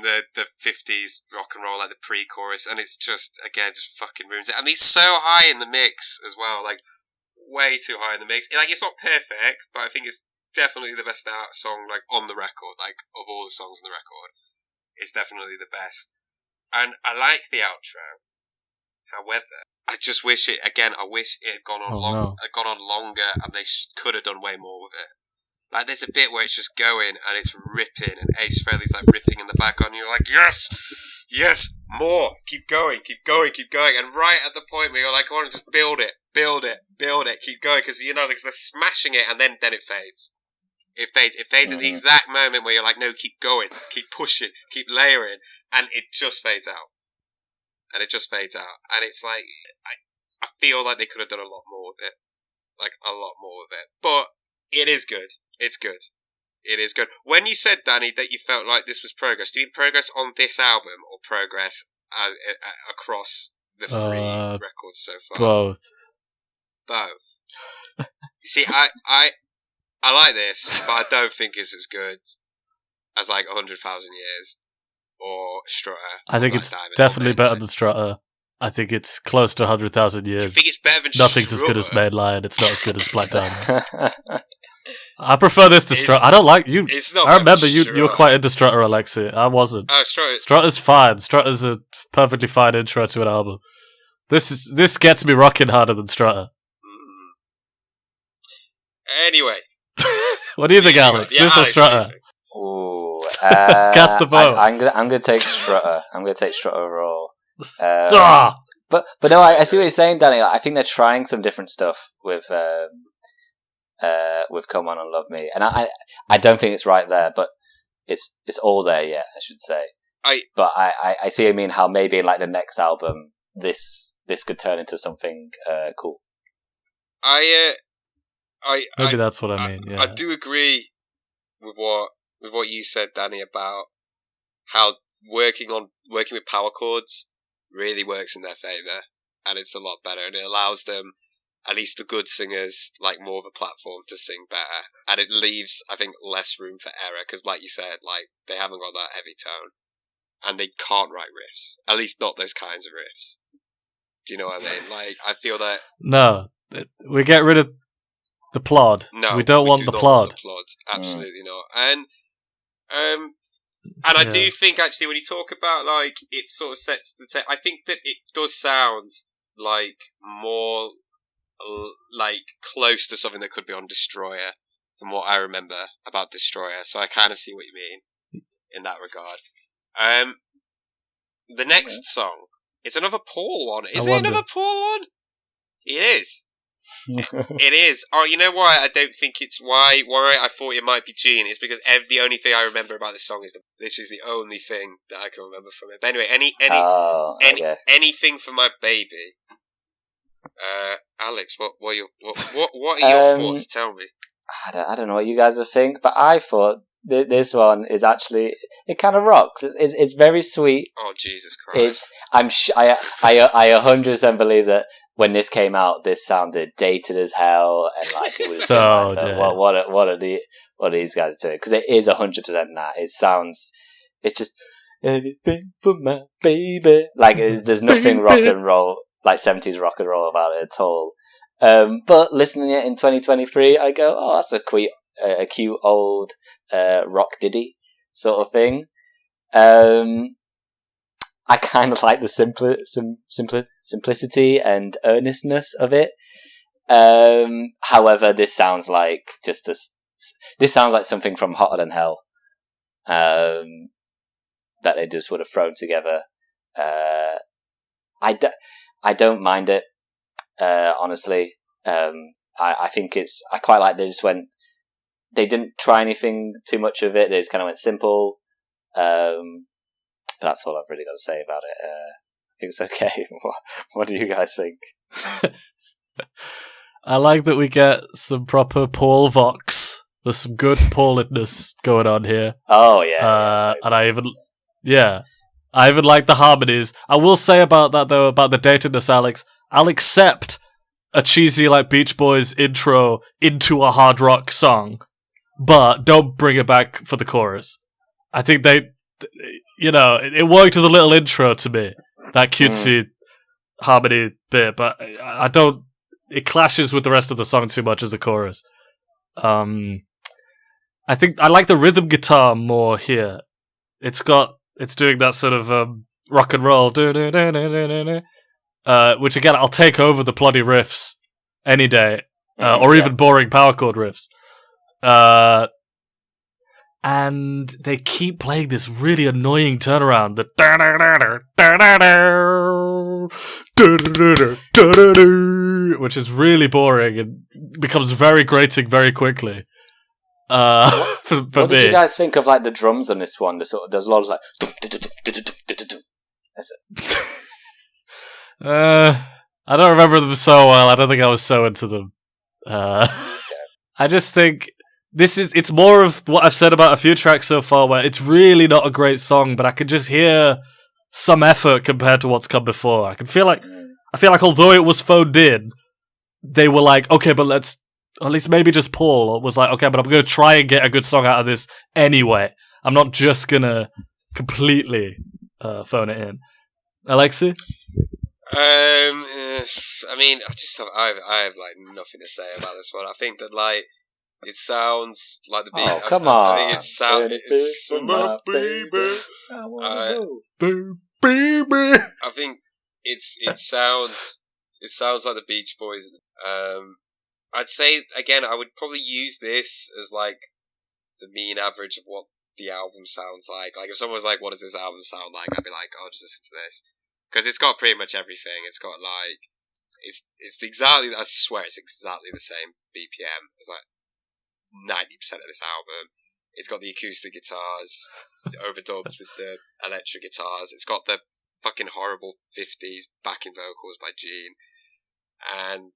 B: the 50s rock and roll, like the pre-chorus, and it's just fucking ruins it. And he's so high in the mix as well, like way too high in the mix. Like, it's not perfect, but I think it's definitely the best song like on the record. Like, of all the songs on the record, it's definitely the best. And I like the outro. However, I just wish it again. I wish it had gone on gone on longer, and they could have done way more with it. Like, there's a bit where it's just going and it's ripping, and Ace Frehley's like ripping in the background, and you're like, yes, more, keep going. And right at the point where you're like, I want to just build it, keep going, because because they're smashing it, and then it fades. It fades at the exact moment where you're like, no, keep going, keep pushing, keep layering, and it just fades out. And it's like, I feel like they could have done a lot more with it. Like, a lot more with it. But it is good. It's good. It is good. When you said, Danny, that you felt like this was progress, do you mean progress on this album or progress across the three records so far?
A: Both.
B: You see, I like this, but I don't think it's as good as like 100,000 Years or Strutter.
A: I think it's definitely better than Strutter. I think it's close to 100,000 years.
B: I think it's better than
A: Nothing's
B: Strutter.
A: as good as Mainline. It's not as good as Black Diamond. I prefer this to Strutter. I don't like you. I remember you were quite into Strutter, Alexei. I wasn't.
B: Oh, Strutter.
A: Strutter's fine. Strutter's a perfectly fine intro to an album. This gets me rocking harder than Strutter.
B: Anyway.
A: What do you think, Alex?
B: Yeah,
A: this or Strutter?
C: Ooh,
A: Cast the vote.
C: I'm gonna take Strutter. I'm gonna take Strutter overall. But no, I see what you're saying, Danny. I think they're trying some different stuff with Come On and Love Me, and I don't think it's right there, but it's all there yet, I should say. But I see what you mean, how maybe in like the next album this could turn into something cool.
A: Maybe that's what I mean. Yeah.
B: I do agree with what you said, Danny, about how working with power chords really works in their favour, and it's a lot better, and it allows them, at least the good singers, like more of a platform to sing better, and it leaves, I think, less room for error, because like you said, like they haven't got that heavy tone, and they can't write riffs, at least not those kinds of riffs. Do you know what I mean? Like, I feel that
A: no, we get rid of the plod.
B: No,
A: we don't want the plod.
B: Absolutely not. And I do think, actually, when you talk about, like, it sort of sets the I think that it does sound like more, like, close to something that could be on Destroyer than what I remember about Destroyer. So I kind of see what you mean in that regard. The next song is another Paul one. Is it another Paul one? It is. It is. Oh, you know why I don't think it's why I thought it might be Gene is because the only thing I remember about this song is this is the only thing that I can remember from it. But anyway, anything for my baby. Alex, what are your thoughts? Tell me.
C: I don't know what you guys would think, but I thought this one is actually, it kind of rocks. It's very sweet.
B: Oh, Jesus Christ!
C: I 100% believe that. When this came out, this sounded dated as hell, and like it was
A: so
C: what are these guys doing? Because it is 100% that. It's just anything for my baby. Like there's nothing rock and roll, like 70s rock and roll about it at all. But listening to it in 2023, I go, oh, that's a cute old rock ditty sort of thing. I kind of like the simplicity and earnestness of it. However, this sounds like something from Hotter Than Hell, that they just would have thrown together. I don't mind it, honestly. I think I quite like they didn't try anything too much of it. They just kind of went simple. But that's all I've really got to say about it. It's okay. What do you guys think?
A: I like that we get some proper Paul Vox. There's some good Pauliness going on here.
C: Oh yeah,
A: and I even like the harmonies. I will say about that though, about the datedness, Alex. I'll accept a cheesy like Beach Boys intro into a hard rock song, but don't bring it back for the chorus. I think it worked as a little intro to me, that cutesy harmony bit, but I don't. It clashes with the rest of the song too much as a chorus. I think I like the rhythm guitar more here. It's doing that sort of rock and roll, which again I'll take over the ploddy riffs any day, or even boring power chord riffs. And they keep playing this really annoying turnaround, which is really boring and becomes very grating very quickly. For
C: what did you guys think of like the drums on this one? There's a lot of like. That's it.
A: I don't remember them so well. I don't think I was so into them. I just think it's more of what I've said about a few tracks so far, where it's really not a great song, but I can just hear some effort compared to what's come before. I feel like although it was phoned in, they were like, okay, but let's, or at least maybe just Paul was like, okay, but I'm going to try and get a good song out of this anyway. I'm not just going to completely phone it in. Alexei?
B: I mean, I have like nothing to say about this one. I think that like it sounds like the beat.
C: Oh, come on!
B: I think it sounds. My baby.
A: Baby.
B: I think it sounds like the Beach Boys. I'd say again, I would probably use this as like the mean average of what the album sounds like. Like if someone was like, "What does this album sound like?" I'd be like, "Oh, just listen to this," because it's got pretty much everything. It's got like it's exactly. I swear, it's exactly the same BPM as like 90% of this album. It's got the acoustic guitars overdubs with the electric guitars. It's got the fucking horrible 50s backing vocals by Gene, and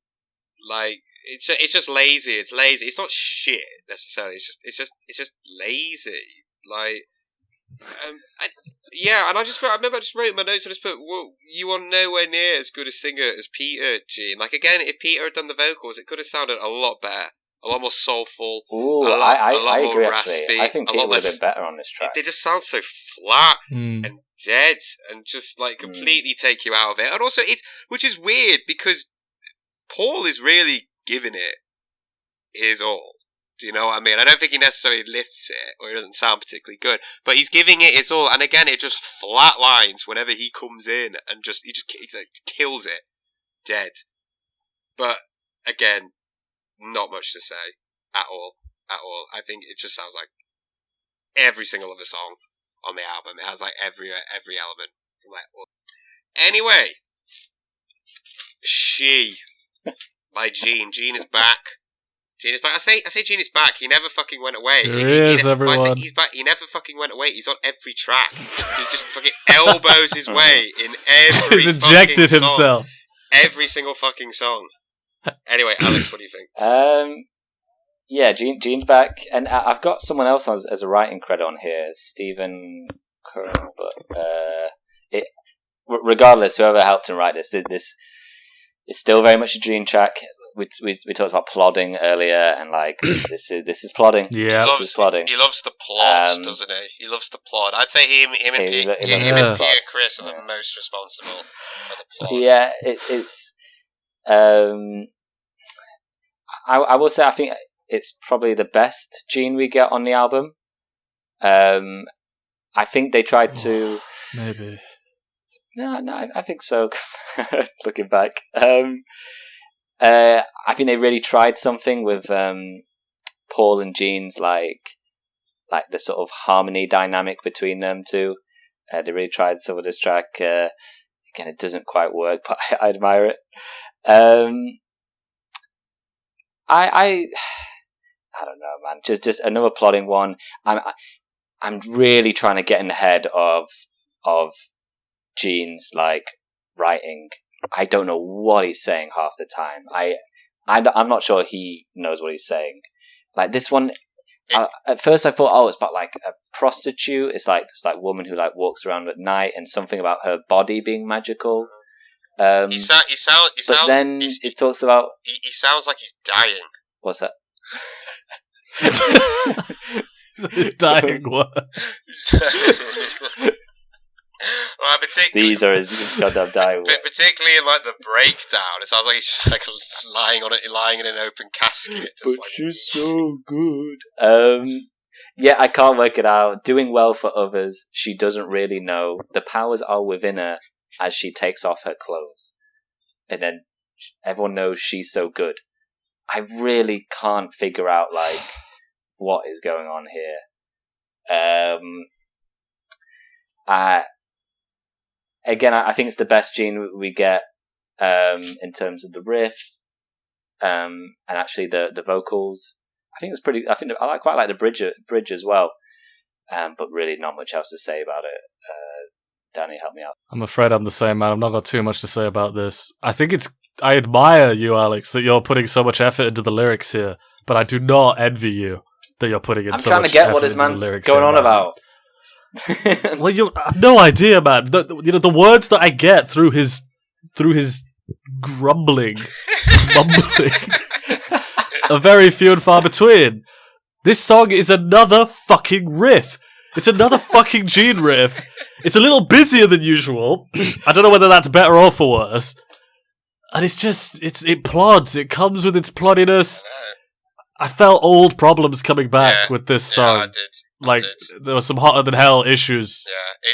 B: like it's just lazy. It's lazy. It's not shit necessarily. It's just lazy. Like, and I remember I just wrote in my notes. I just put, well, you are nowhere near as good a singer as Peter, Gene. Like again, if Peter had done the vocals, it could have sounded a lot better. A lot more soulful.
C: Ooh,
B: a lot
C: I
B: more
C: agree,
B: raspy.
C: actually. I think Peter would have been better on this track.
B: They just sound so flat and dead, and just like completely take you out of it. And also, which is weird because Paul is really giving it his all. Do you know what I mean? I don't think he necessarily lifts it, or it doesn't sound particularly good, but he's giving it his all. And again, it just flatlines whenever he comes in, and he kills it, dead. But again, not much to say at all. I think it just sounds like every single other song on the album. It has like every element from that one. Anyway, She by Gene. Gene is back. Gene is back. I say Gene is back. He never fucking went away.
A: Everyone.
B: I say he's back. He never fucking went away. He's on every track. He just fucking elbows his way in every.
A: He's injected
B: fucking
A: himself.
B: Song. Every single fucking song. Anyway, Alex, what do you think?
C: Yeah, Gene's back, and I've got someone else as a writing credit on here, Stephen Curl. But regardless, whoever helped him write this is still very much a Gene track. We talked about plodding earlier, and like this is plodding.
A: Yeah,
C: this is plodding.
B: He loves the plod, doesn't he? He loves the plod. I'd say him and Peter Chris are the most responsible for the plod.
C: Yeah, it's. I will say I think it's probably the best Gene we get on the album. I think they tried to
A: maybe.
C: No, I think so. Looking back, I think they really tried something with Paul and Gene's like the sort of harmony dynamic between them two. They really tried some of this track. Again, it doesn't quite work, but I admire it. I don't know, man. Just another plodding one. I'm really trying to get in the head of of Gene's like writing. I don't know what he's saying half the time. I'm not sure he knows what he's saying. Like this one, at first I thought, oh, it's about like a prostitute. It's like this like woman who like walks around at night and something about her body being magical. But then it talks about.
B: He sounds like he's dying.
C: What's that?
A: His dying word.
B: Well,
C: these are his goddamn dying words.
B: Particularly in like the breakdown, it sounds like he's just like lying in an open casket. Just
C: but she's so good. Yeah, I can't work it out. Doing well for others, she doesn't really know. The powers are within her as she takes off her clothes, and then everyone knows she's so good. I really can't figure out like what is going on here. Again, I think it's the best Gene we get in terms of the riff, and actually the vocals. I think it's pretty. I quite like the bridge as well, but really not much else to say about it. Danny, help me out.
A: I'm afraid I'm the same, man. I've not got too much to say about this. I admire you, Alex, that you're putting so much effort into the lyrics here, but I do not envy you that you're putting in so much effort.
C: I'm trying to get what this man's going on about.
A: Well, I have no idea, man. The words that I get through his grumbling, mumbling, are very few and far between. This song is another fucking riff. It's another fucking Gene riff. It's a little busier than usual. I don't know whether that's better or for worse. And it's just, it plods. It comes with its ploddiness. I felt old problems coming back with this song.
B: Yeah, I did.
A: There were some hotter than hell issues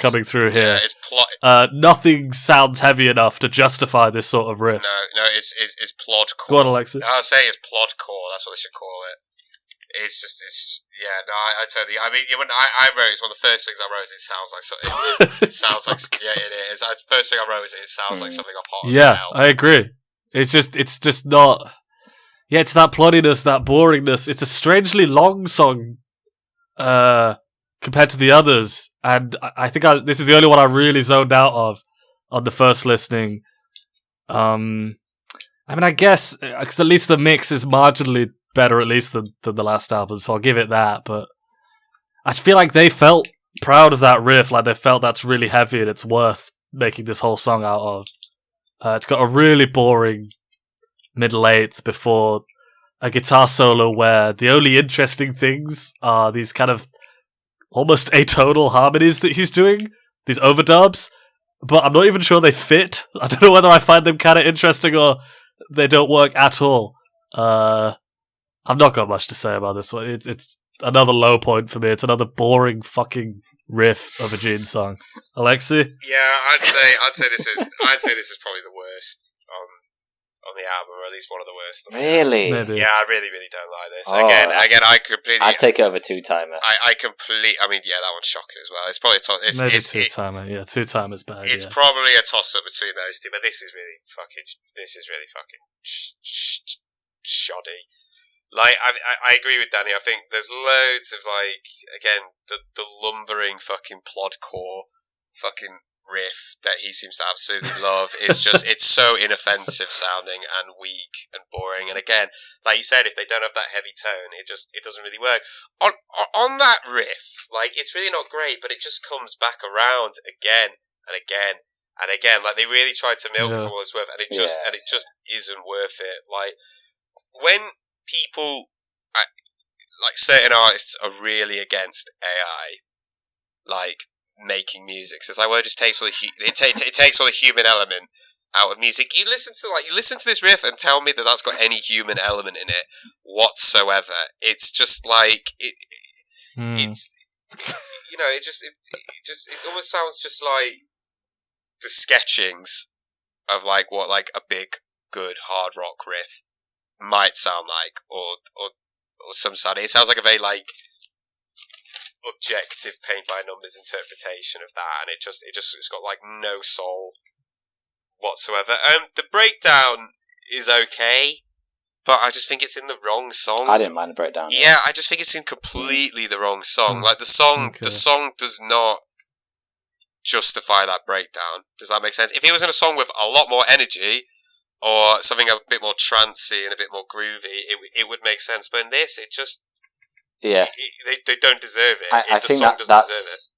A: coming through here.
B: Yeah, it's plot.
A: Nothing sounds heavy enough to justify this sort of riff.
B: No, it's plodcore.
A: Go on, Alexei.
B: I'll say it's plodcore. That's what they should call it. I totally. I mean, when I wrote, it's one of the first things I wrote. It sounds like it sounds like it is. The first thing I wrote is it sounds like something off Hot.
A: Yeah, I agree. It's just not. Yeah, it's that ploddiness, that boringness. It's a strangely long song compared to the others, and I think this is the only one I really zoned out of on the first listening. I mean, I guess because at least the mix is marginally better, at least than the last album, so I'll give it that. But I feel like they felt proud of that riff, like they felt that's really heavy and it's worth making this whole song out of. It's got a really boring middle eighth before a guitar solo where the only interesting things are these kind of almost atonal harmonies that he's doing, these overdubs, but I'm not even sure they fit. I don't know whether I find them kind of interesting or they don't work at all. I've not got much to say about this one. It's another low point for me. It's another boring fucking riff of a Gene song. Alexei?
B: Yeah, I'd say this is probably the worst on the album, or at least one of the worst.
C: Really?
A: Maybe.
B: Yeah, I really don't like this.
C: Oh,
B: Again, I completely.
C: I'd take it over Two-Timer.
B: I mean, yeah, that one's shocking as well. It's probably
A: maybe Two-Timer. Yeah, Two-Timer's bad.
B: It's probably a toss-up between those two, but this is really fucking shoddy. Like, I agree with Danny. I think there's loads of, like, again, the lumbering fucking plodcore fucking riff that he seems to absolutely love. It's so inoffensive sounding and weak and boring. And again, like you said, if they don't have that heavy tone, it doesn't really work. On that riff, like, it's really not great, but it just comes back around again and again and again. Like, they really tried to milk for all it's worth, and it just isn't worth it. Like, when people, like certain artists, are really against AI, like making music. So it's like, well, it just takes all it takes all the human element out of music. You listen to this riff and tell me that that's got any human element in it whatsoever. It's just like it's it almost sounds just like the sketchings of like what like a big good hard rock riff might sound like, or some sound. It sounds like a very like objective paint by numbers interpretation of that, and it's got like no soul whatsoever. The breakdown is okay, but I just think it's in the wrong song.
C: I didn't mind the breakdown.
B: Yeah, I just think it's in completely the wrong song. Like the song does not justify that breakdown. Does that make sense? If he was in a song with a lot more energy, or something a bit more trancey and a bit more groovy, it would make sense. But in this, it just...
C: Yeah.
B: They don't deserve it.
C: I think that's...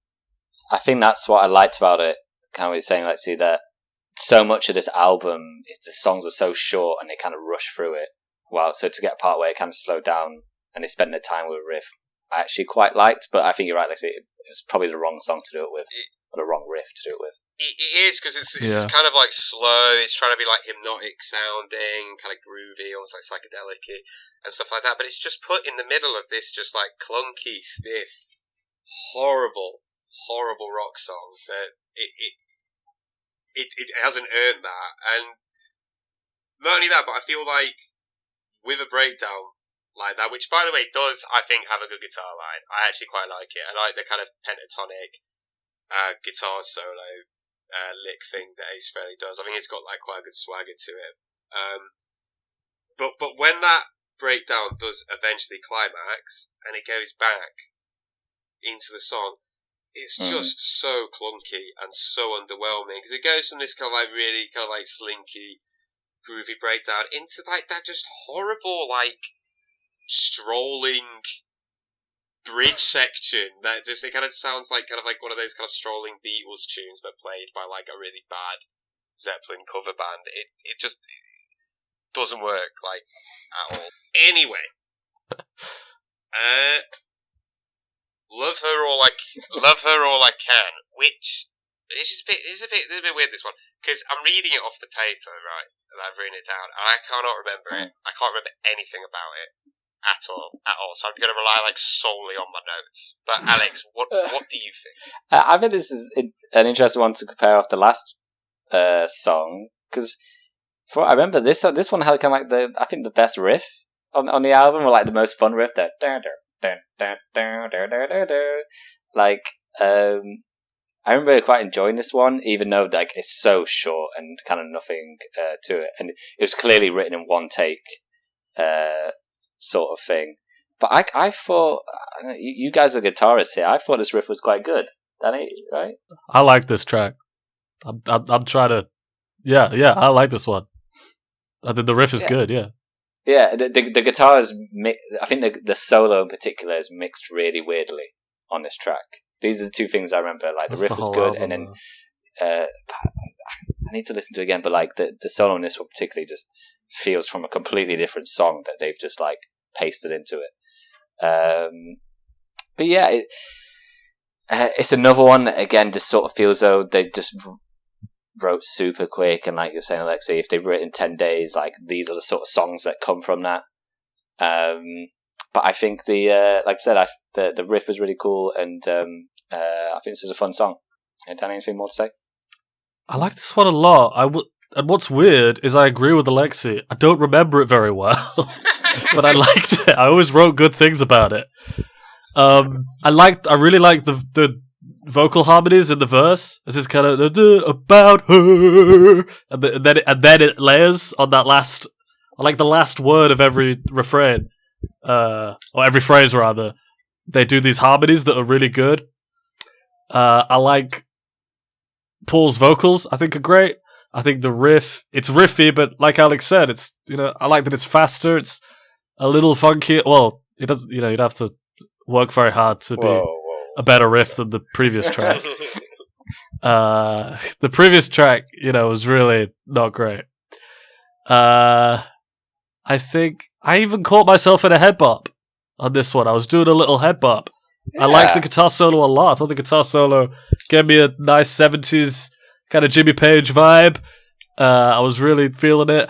C: I think that's what I liked about it. Kind of what you're saying, let's see, that so much of this album, the songs are so short and they kind of rush through it. Wow, so to get a part where it kind of slowed down and they spend their time with a riff, I actually quite liked, but I think you're right, Alexei, it was probably the wrong song to do it with, or the wrong riff to do it with.
B: It is, because it's just kind of like slow, it's trying to be like hypnotic sounding, kind of groovy, almost like psychedelic-y, and stuff like that, but it's just put in the middle of this just like clunky, stiff, horrible rock song that it hasn't earned that. And not only that, but I feel like with a breakdown like that, which by the way does, I think, have a good guitar line. I actually quite like it. I like the kind of pentatonic guitar solo lick thing that Ace Frehley does. I think it's got like quite a good swagger to it. But when that breakdown does eventually climax and it goes back into the song, it's just so clunky and so underwhelming, because it goes from this kind of like really kind of like slinky, groovy breakdown into like that just horrible like strolling bridge section that just, it kind of sounds like one of those kind of strolling Beatles tunes but played by like a really bad Zeppelin cover band. It just doesn't work like at all. Anyway, love her all I can, which is a bit weird, this one, because I'm reading it off the paper, right, and I've written it down and I cannot remember it. I can't remember anything about it at all. So I'm going to rely like solely on my notes. But Alex, what do you think?
C: I think this is an interesting one to compare off the last song, because I remember this one had kind of like I think the best riff on the album, or like the most fun riff. That like I remember quite enjoying this one, even though like it's so short and kind of nothing to it, and it was clearly written in one take. Sort of thing, but I thought, you guys are guitarists here, I thought this riff was quite good, Danny, right?
A: I like this track. I'm trying to, I like this one. I think the riff is good.
C: The guitar is I think the solo in particular is mixed really weirdly on this track. These are the two things I remember. Like the riff was good, album, and then I need to listen to it again, but like the solo in this one particularly just feels from a completely different song that they've just like pasted into it. But yeah, it's another one that again just sort of feels though they just wrote super quick, and like you're saying, Alexei, if they've written 10 days, like these are the sort of songs that come from that. But I think the like I said, the riff was really cool, and I think this is a fun song. Danny, anything more to say?
A: I like this one a lot. And what's weird is I agree with Alexei. I don't remember it very well, but I liked it. I always wrote good things about it. I really like the vocal harmonies in the verse. This is kind of about her, and then it layers on that last, like the last word of every refrain, or every phrase rather. They do these harmonies that are really good. I like Paul's vocals. I think are great. I think the riff, it's riffy, but like Alex said, it's, I like that it's faster. It's a little funky. Well, it doesn't, you'd have to work very hard to be a better riff than the previous track. The previous track, was really not great. I think I even caught myself in a head bop on this one. I was doing a little head bop. Yeah. I liked the guitar solo a lot. I thought the guitar solo gave me a nice 70s kind of Jimmy Page vibe. I was really feeling it.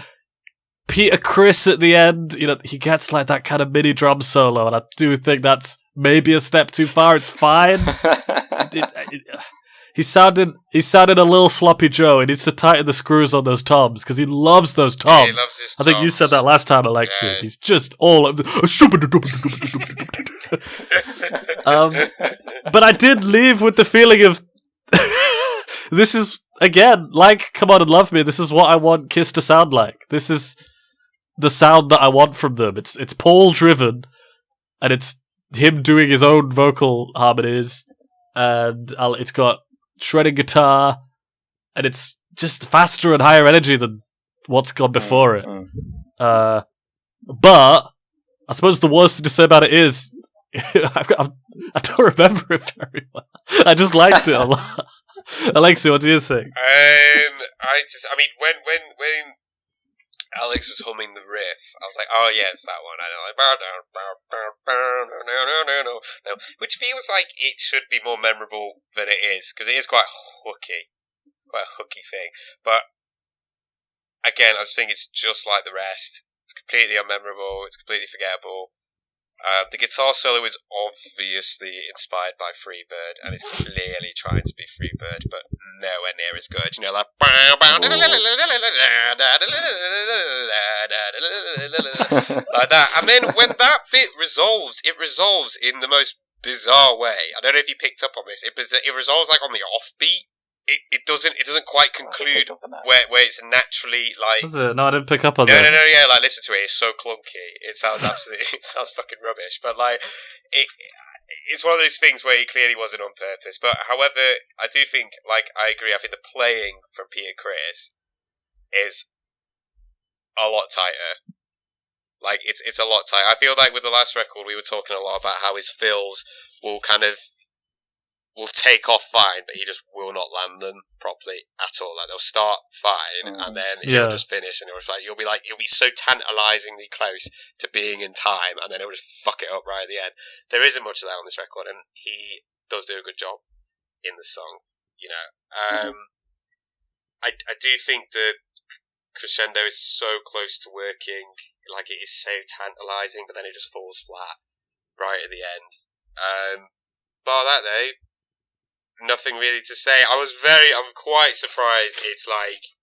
A: Peter Criss at the end, he gets like that kind of mini drum solo, and I do think that's maybe a step too far. It's fine. He sounded a little sloppy Joe. He needs to tighten the screws on those toms, because he loves those toms.
B: Yeah, he loves his
A: toms. I think you said that last time, Alexei. Yeah. He's just all... but I did leave with the feeling of... This is, again, like Come On and Love Me, this is what I want Kiss to sound like. This is the sound that I want from them. It's Paul driven, and it's him doing his own vocal harmonies, and it's got shredding guitar, and it's just faster and higher energy than what's gone before it. But I suppose the worst thing to say about it is I don't remember it very well. I just liked it a lot. Alexei, what do you think?
B: I mean, when Alex was humming the riff, I was like, oh yeah, it's that one. I know, like, which feels like it should be more memorable than it is, because it is quite hooky, quite a hooky thing. But again, I just think it's just like the rest. It's completely unmemorable. It's completely forgettable. The guitar solo is obviously inspired by Freebird, and it's clearly trying to be Freebird, but nowhere near as good. You know, like like that. And then when that bit resolves, it resolves in the most bizarre way. I don't know if you picked up on this. It resolves like on the offbeat. It doesn't quite conclude where it's naturally like.
A: Was it? No, I didn't pick up on that.
B: No, yeah, like listen to it. It's so clunky. It sounds it sounds fucking rubbish. But like, it's one of those things where he clearly wasn't on purpose. But however, I do think, like, I agree. I think the playing from Peter Criss is a lot tighter. Like it's a lot tighter. I feel like with the last record, we were talking a lot about how his fills will take off fine, but he just will not land them properly at all. Like they'll start fine, and then he'll just finish, and you'll be so tantalizingly close to being in time, and then he'll just fuck it up right at the end. There isn't much of that on this record, and he does do a good job in the song. You know, I do think the crescendo is so close to working, like it is so tantalizing, but then it just falls flat right at the end. Bar that though. Nothing really to say. I'm quite surprised it's like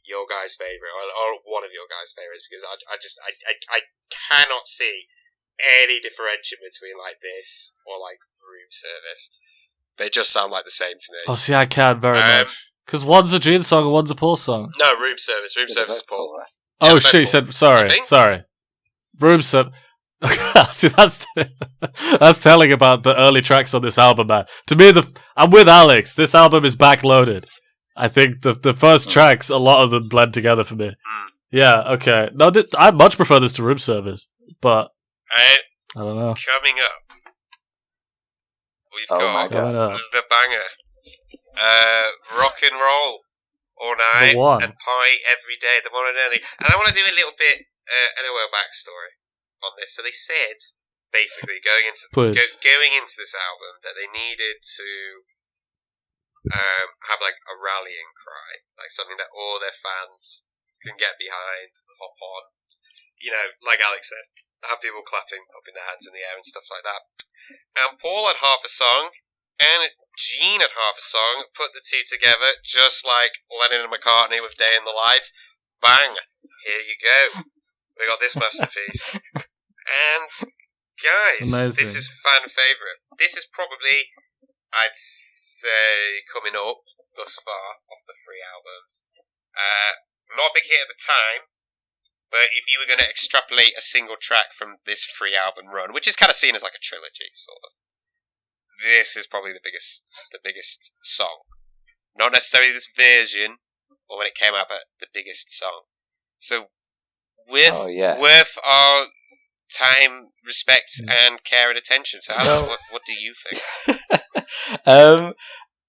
B: your guy's favourite, or one of your guys' favourites, because I cannot see any differentiation between like this or like Room Service. They just sound like the same to me.
A: Oh, see, I can very much. Because one's a Gene song and one's a Paul song.
B: No, Room Service. Room Service is Paul.
A: Oh, shit, you said, sorry. Room Service. See, that's telling about the early tracks on this album, man. To me, I'm with Alex. This album is backloaded. I think the first tracks, a lot of them blend together for me. Yeah, okay. No, I much prefer this to Room Service, but I don't know.
B: Coming up, we've got the banger, Rock and Roll All Night and Party Every Day, the one and only. And I want to do a little bit, LOL backstory on this. So they said, basically, going into this album, that they needed to have like a rallying cry, like something that all their fans can get behind, hop on. You know, like Alex said, have people clapping, popping their hands in the air and stuff like that. And Paul had half a song, and Gene had half a song. Put the two together, just like Lennon and McCartney with Day in the Life. Bang! Here you go. We got this masterpiece. And guys, This is fan favourite. This is probably, I'd say, coming up thus far off the three albums. Not a big hit at the time, but if you were going to extrapolate a single track from this three album run, which is kind of seen as like a trilogy, sort of, this is probably the biggest song. Not necessarily this version, or when it came out, but the biggest song. So worth our time, respect, and care and attention. So, Alex, what do you think?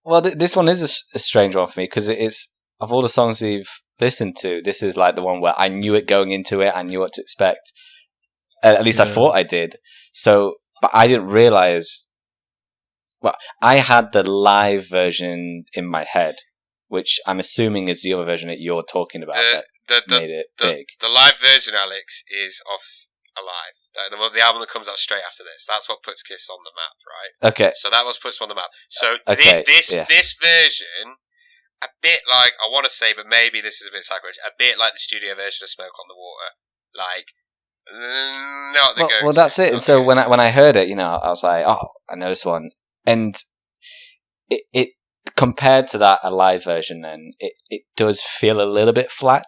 C: Well, this one is a strange one for me, because it's, of all the songs we've listened to, this is like the one where I knew it going into it. I knew what to expect. At least I thought I did. So, but I didn't realize. Well, I had the live version in my head, which I'm assuming is the other version that you're talking about. Made it big.
B: The live version, Alex, is off Alive. The album that comes out straight after this. That's what puts Kiss on the map, right?
C: Okay.
B: So that was puts them on the map. So this version, a bit like, I want to say, but maybe this is a bit sacrilege, a bit like the studio version of Smoke on the Water. Like, not the go-to.
C: Well, that's it. And so when I heard it, I was like, oh, I know this one. And it compared to that Alive version, then it does feel a little bit flat.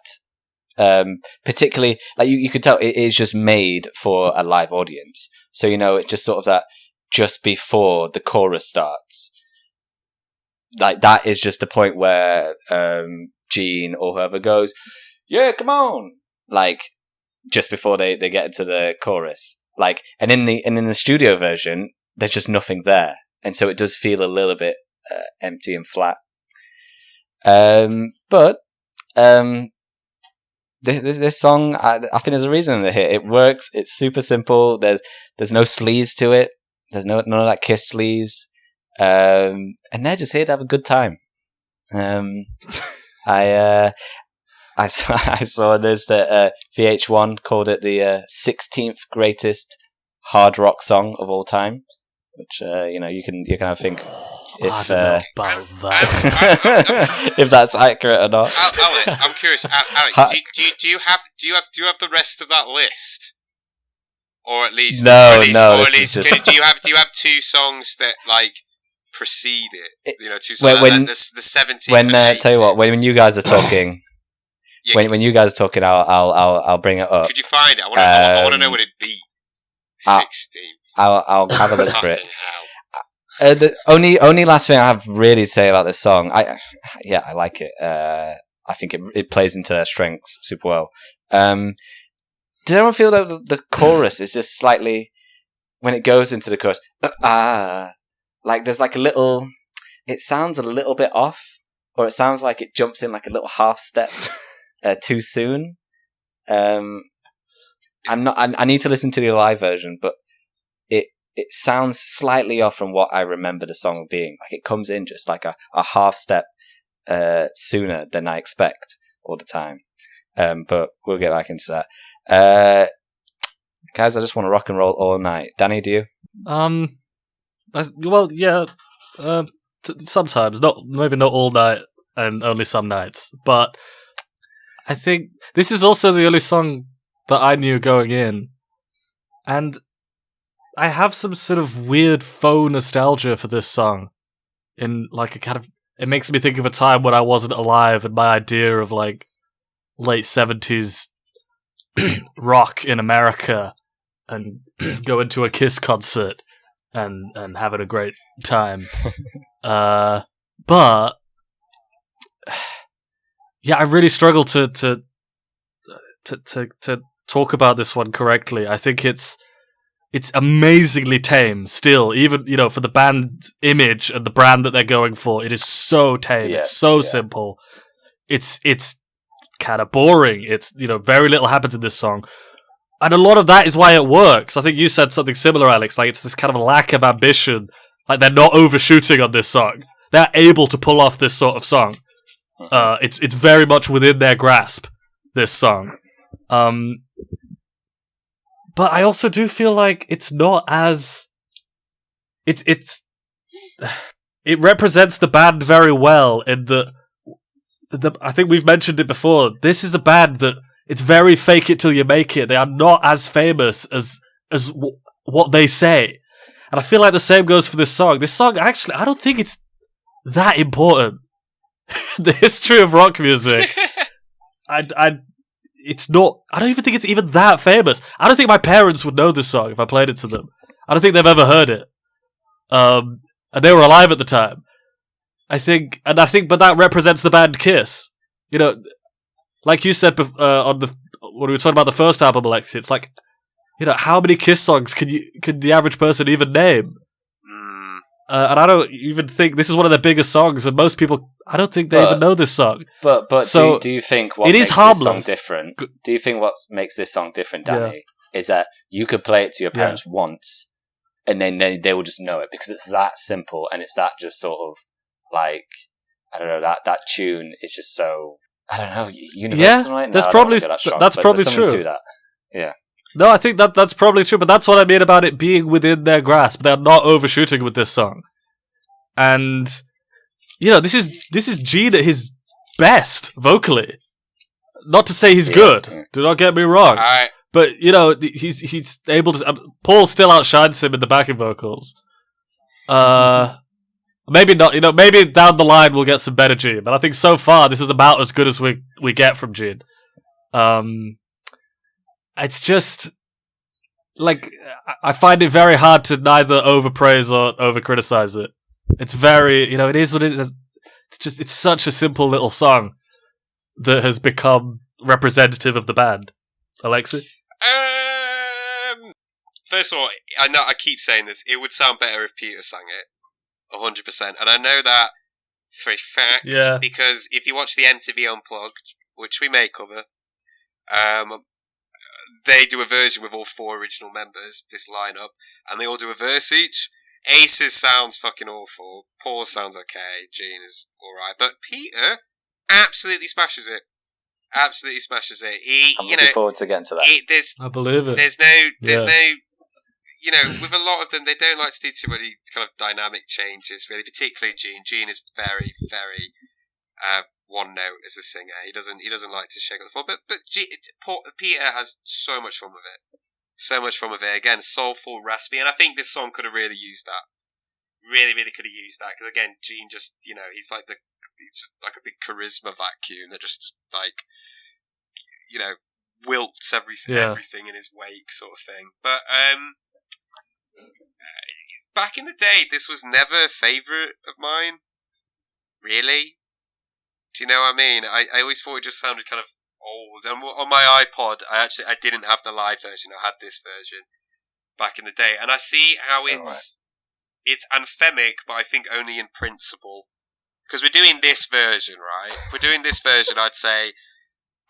C: Particularly, like you could tell it is just made for a live audience. So it's just sort of that just before the chorus starts. like that is just the point where Gene or whoever goes, "Yeah, come on!" Like just before they get into the chorus. Like, and in the studio version, there's just nothing there, and so it does feel a little bit empty and flat. But this song, I think there's a reason to hit. It works. It's super simple. There's no sleaze to it. There's none of that Kiss sleaze. And they're just here to have a good time. I saw this that VH1 called it the 16th greatest hard rock song of all time, which you can have a think if
A: I don't know about that.
C: if that's accurate or not.
B: Alec, I'm curious. Alec, do you have the rest of that list, or at least
C: no?
B: Do you have two songs that like precede it? Two songs
C: when
B: the 17th.
C: When tell you what, when you guys are talking.
B: Yeah,
C: when you guys are talking, I'll bring it up.
B: Could you find it? I want to know what it'd be. 16.
C: I'll have a look for it. The only last thing I have really to say about this song, I like it. I think it plays into their strengths super well. Did anyone feel that the chorus is just slightly, when it goes into the chorus, like there's like a little, it sounds a little bit off, or it sounds like it jumps in like a little half step. Too soon. I need to listen to the live version, but it sounds slightly off from what I remember the song being. Like it comes in just like a half step sooner than I expect all the time. But we'll get back into that. Guys, I just want to rock and roll all night. Danny, do you?
A: Well, yeah. Sometimes, maybe not all night, and only some nights, but. I think this is also the only song that I knew going in, and I have some sort of weird faux nostalgia for this song. In like a kind of, it makes me think of a time when I wasn't alive, and my idea of like late 70s rock in America, and going to a Kiss concert and having a great time. But. Yeah, I really struggle to talk about this one correctly. I think it's amazingly tame still, even for the band image and the brand that they're going for. It is so tame.
C: Yes,
A: it's so simple. It's kind of boring. It's very little happens in this song, and a lot of that is why it works. I think you said something similar, Alex. Like it's this kind of lack of ambition. Like they're not overshooting on this song. They're able to pull off this sort of song. It's very much within their grasp, this song. But I also do feel like it's not as it represents the band very well in the I think we've mentioned it before. This is a band that it's very fake it till you make it. They are not as famous as what they say. And I feel like the same goes for this song. This song actually, I don't think it's that important. The history of rock music, it's not. I don't even think it's even that famous. I don't think my parents would know this song if I played it to them. I don't think they've ever heard it. And they were alive at the time. I think, but that represents the band Kiss. Like you said when we were talking about the first album, Alexei, it's like, how many Kiss songs could the average person even name? And I don't even think this is one of their biggest songs, and most people, I don't think they even know this song.
C: But
A: so
C: do you think what
A: it
C: makes
A: is harmless.
C: This song different? Do you think what makes this song different, Danny, is that you could play it to your parents once, and then they will just know it because it's that simple, and it's that just sort of like, I don't know, that tune is just so, I don't know, universal. Right?
A: That's probably true.
C: To that. Yeah.
A: No, I think that's probably true, but that's what I mean about it being within their grasp. They're not overshooting with this song. And this is Gene at his best vocally. Not to say he's good. Do not get me wrong. But he's able to. Paul still outshines him in the backing vocals. Maybe not. Maybe down the line we'll get some better Gene. But I think so far this is about as good as we get from Gene. It's just like I find it very hard to neither overpraise or overcriticize it. It's very, it is what it is. it's such a simple little song that has become representative of the band. Alexei?
B: First of all, I know I keep saying this. It would sound better if Peter sang it, 100%. And I know that for a fact because if you watch the MTV Unplugged, which we may cover, they do a version with all 4 original members, this lineup, and they all do a verse each. Ace's sounds fucking awful. Paul's sounds okay. Gene is alright. But Peter absolutely smashes it. Absolutely smashes it.
C: I'm looking forward to getting to that.
A: I believe it.
B: There's no, with a lot of them, they don't like to do too many kind of dynamic changes, really, particularly Gene. Gene is very, very one note as a singer. He doesn't like to shake on the floor. But Peter has so much fun with it. So much fun with it. Again, soulful, raspy, and I think this song could have really used that. Really, really could have used that because again, Gene just he's like a big charisma vacuum that just like wilts everything in his wake, sort of thing. But back in the day, this was never a favourite of mine. Really? Do you know what I mean? I always thought it just sounded kind of old. And on my iPod, I didn't have the live version. I had this version back in the day, and I see how it's anthemic, but I think only in principle. Because we're doing this version, right? We're doing this version. I'd say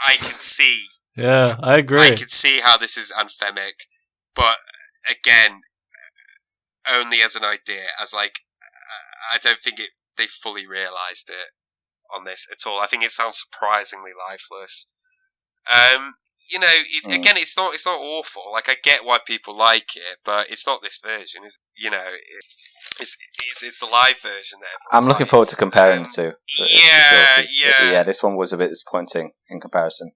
B: I can see.
A: Yeah, I agree.
B: I can see how this is anthemic, but again, only as an idea. As like, I don't think they fully realised it on this at all. I think it sounds surprisingly lifeless. Again, it's not awful. Like, I get why people like it, but it's not this version. It's the live version that
C: I'm looking forward to comparing the two.
B: Yeah.
C: This one was a bit disappointing in comparison.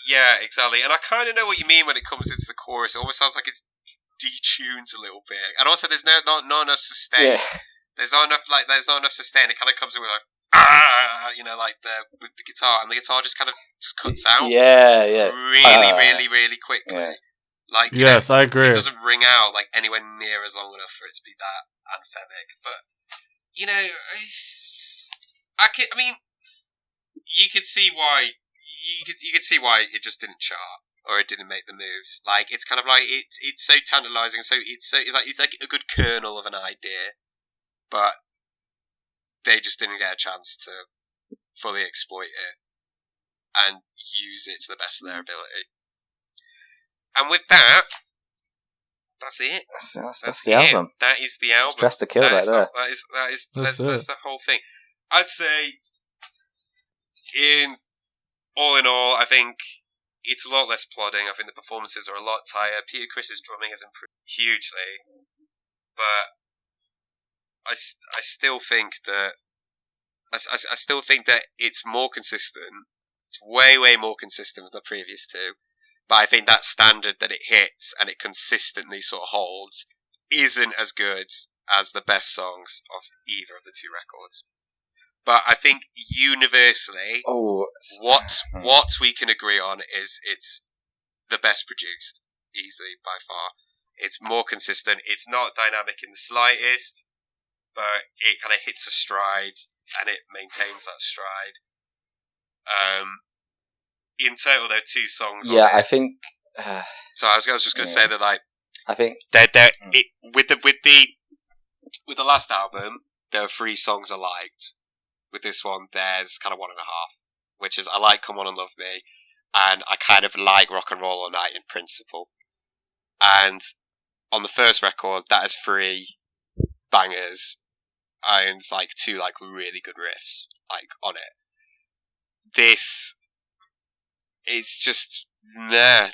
B: Yeah, exactly. And I kind of know what you mean when it comes into the chorus. It almost sounds like it's detuned a little bit, and also there's not enough sustain. Yeah. There's not enough sustain. It kind of comes in with like with the guitar, and the guitar just cuts out.
C: Yeah.
B: Really quickly. Yeah. Like,
A: I agree.
B: It doesn't ring out like anywhere near as long enough for it to be that anthemic. But you could see why. You could see why it just didn't chart or it didn't make the moves. Like, it's kind of like it's so tantalizing. So it's like a good kernel of an idea, but they just didn't get a chance to fully exploit it and use it to the best of their ability. And with that, that's it.
C: That's the album.
B: That is the album.
C: Dressed to Kill right there.
B: That's the whole thing. I'd say, all in all, I think it's a lot less plodding. I think the performances are a lot tighter. Peter Criss's drumming has improved hugely, but I still think that it's more consistent. It's way more consistent than the previous two. But I think that standard that it hits and it consistently sort of holds isn't as good as the best songs of either of the two records. But I think universally, what we can agree on is it's the best produced, easily, by far. It's more consistent. It's not dynamic in the slightest, but it kind of hits a stride and it maintains that stride. In total, there are 2 songs.
C: Yeah, I think.
B: So I was just going to say that, like,
C: I think
B: with the last album, there were 3 songs I liked. With this one, there's kind of 1.5, which is I like Come On and Love Me, and I kind of like Rock and Roll All Night in principle. And on the first record, that has 3 bangers and like 2 like really good riffs like on it. This is just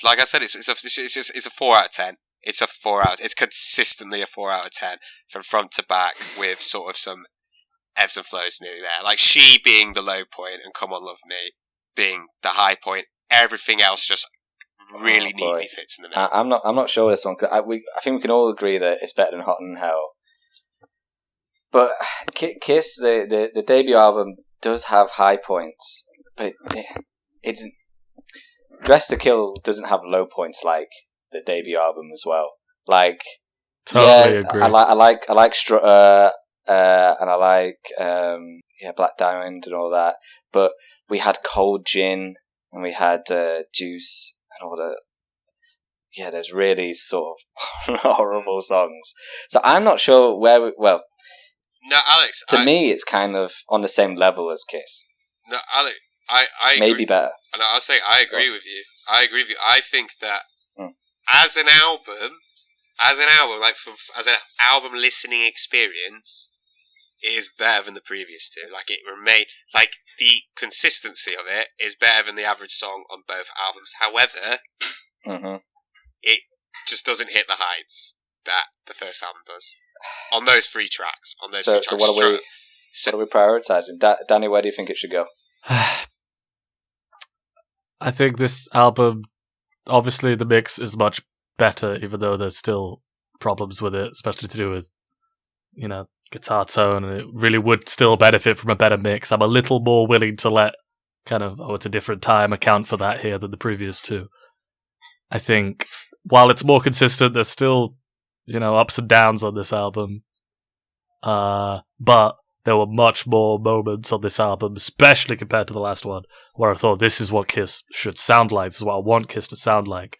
B: like I said, it's a 4 out of 10. It's a 4 out. It's consistently a 4 out of 10 from front to back, with sort of some ebbs and flows nearly there. Like She being the low point and Come On Love Me being the high point. Everything else just really neatly fits in the middle.
C: I'm not sure this one, cause I think we can all agree that it's better than Hot in Hell. But Kiss, the debut album, does have high points, but it's Dressed to Kill doesn't have low points like the debut album as well. Like,
A: totally agree.
C: I like Strutter. and I like Black Diamond and all that. But we had Cold Gin and we had Juice and all the. Yeah, there's really sort of horrible songs. So I'm not sure where. No,
B: Alex.
C: To me, it's kind of on the same level as Kiss.
B: No, Alex. I
C: maybe
B: agree.
C: Better.
B: And I'll say I agree with you. I think that as an album, like as an album listening experience, it is better than the previous two. Like it remained, like the consistency of it is better than the average song on both albums. However, it just doesn't hit the heights that the first album does on those three tracks.
C: So what are we prioritizing? Danny, where do you think it should go?
A: I think this album, obviously the mix is much better, even though there's still problems with it, especially to do with, guitar tone, and it really would still benefit from a better mix. I'm a little more willing to let it's a different time account for that here than the previous two. I think while it's more consistent, there's still, ups and downs on this album. But there were much more moments on this album, especially compared to the last one, where I thought this is what Kiss should sound like. This is what I want Kiss to sound like.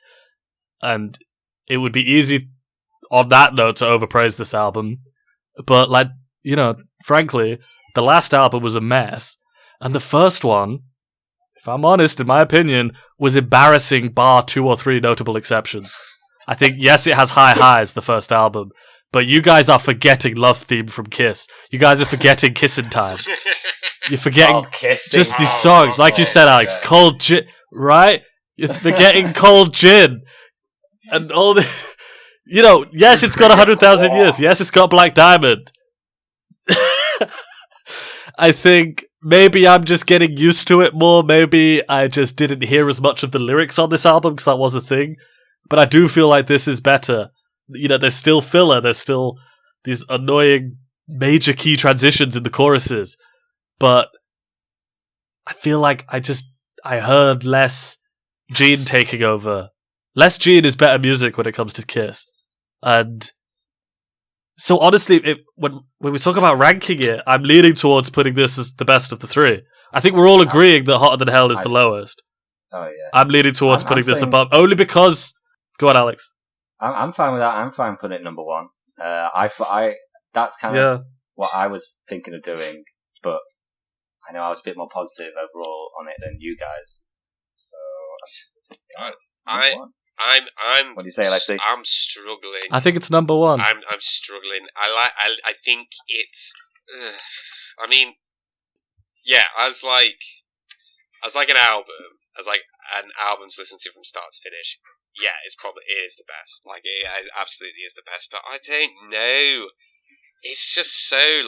A: And it would be easy on that note to overpraise this album. But, frankly, the last album was a mess. And the first one, if I'm honest, in my opinion, was embarrassing bar 2 or 3 notable exceptions. I think, yes, it has high highs, the first album, but you guys are forgetting Love Theme from Kiss. You guys are forgetting Kissin' Time. You're forgetting just these songs. Like you said, Alex, Cold Gin, right? You're forgetting Cold Gin. And all this. Yes, it's got 100,000 years. Yes, it's got Black Diamond. I think maybe I'm just getting used to it more. Maybe I just didn't hear as much of the lyrics on this album because that was a thing. But I do feel like this is better. There's still filler. There's still these annoying major key transitions in the choruses. But I feel like I heard less Gene taking over. Less Gene is better music when it comes to Kiss. And so honestly, when we talk about ranking it, I'm leaning towards putting this as the best of the three. I think we're all agreeing that Hotter Than Hell is the lowest.
C: Oh yeah.
A: I'm leaning towards putting this above, only because... Go on, Alex.
C: I'm fine with that. I'm fine putting it number 1. That's kind of what I was thinking of doing, but I know I was a bit more positive overall on it than you guys. So,
B: I'm.
C: What do you say, Alexei?
B: I'm struggling.
A: I think it's number 1.
B: I'm struggling. I think it's. I mean, yeah. As an album's listened to from start to finish. Yeah, it is the best. Like, it absolutely is the best. But I don't know. It's just so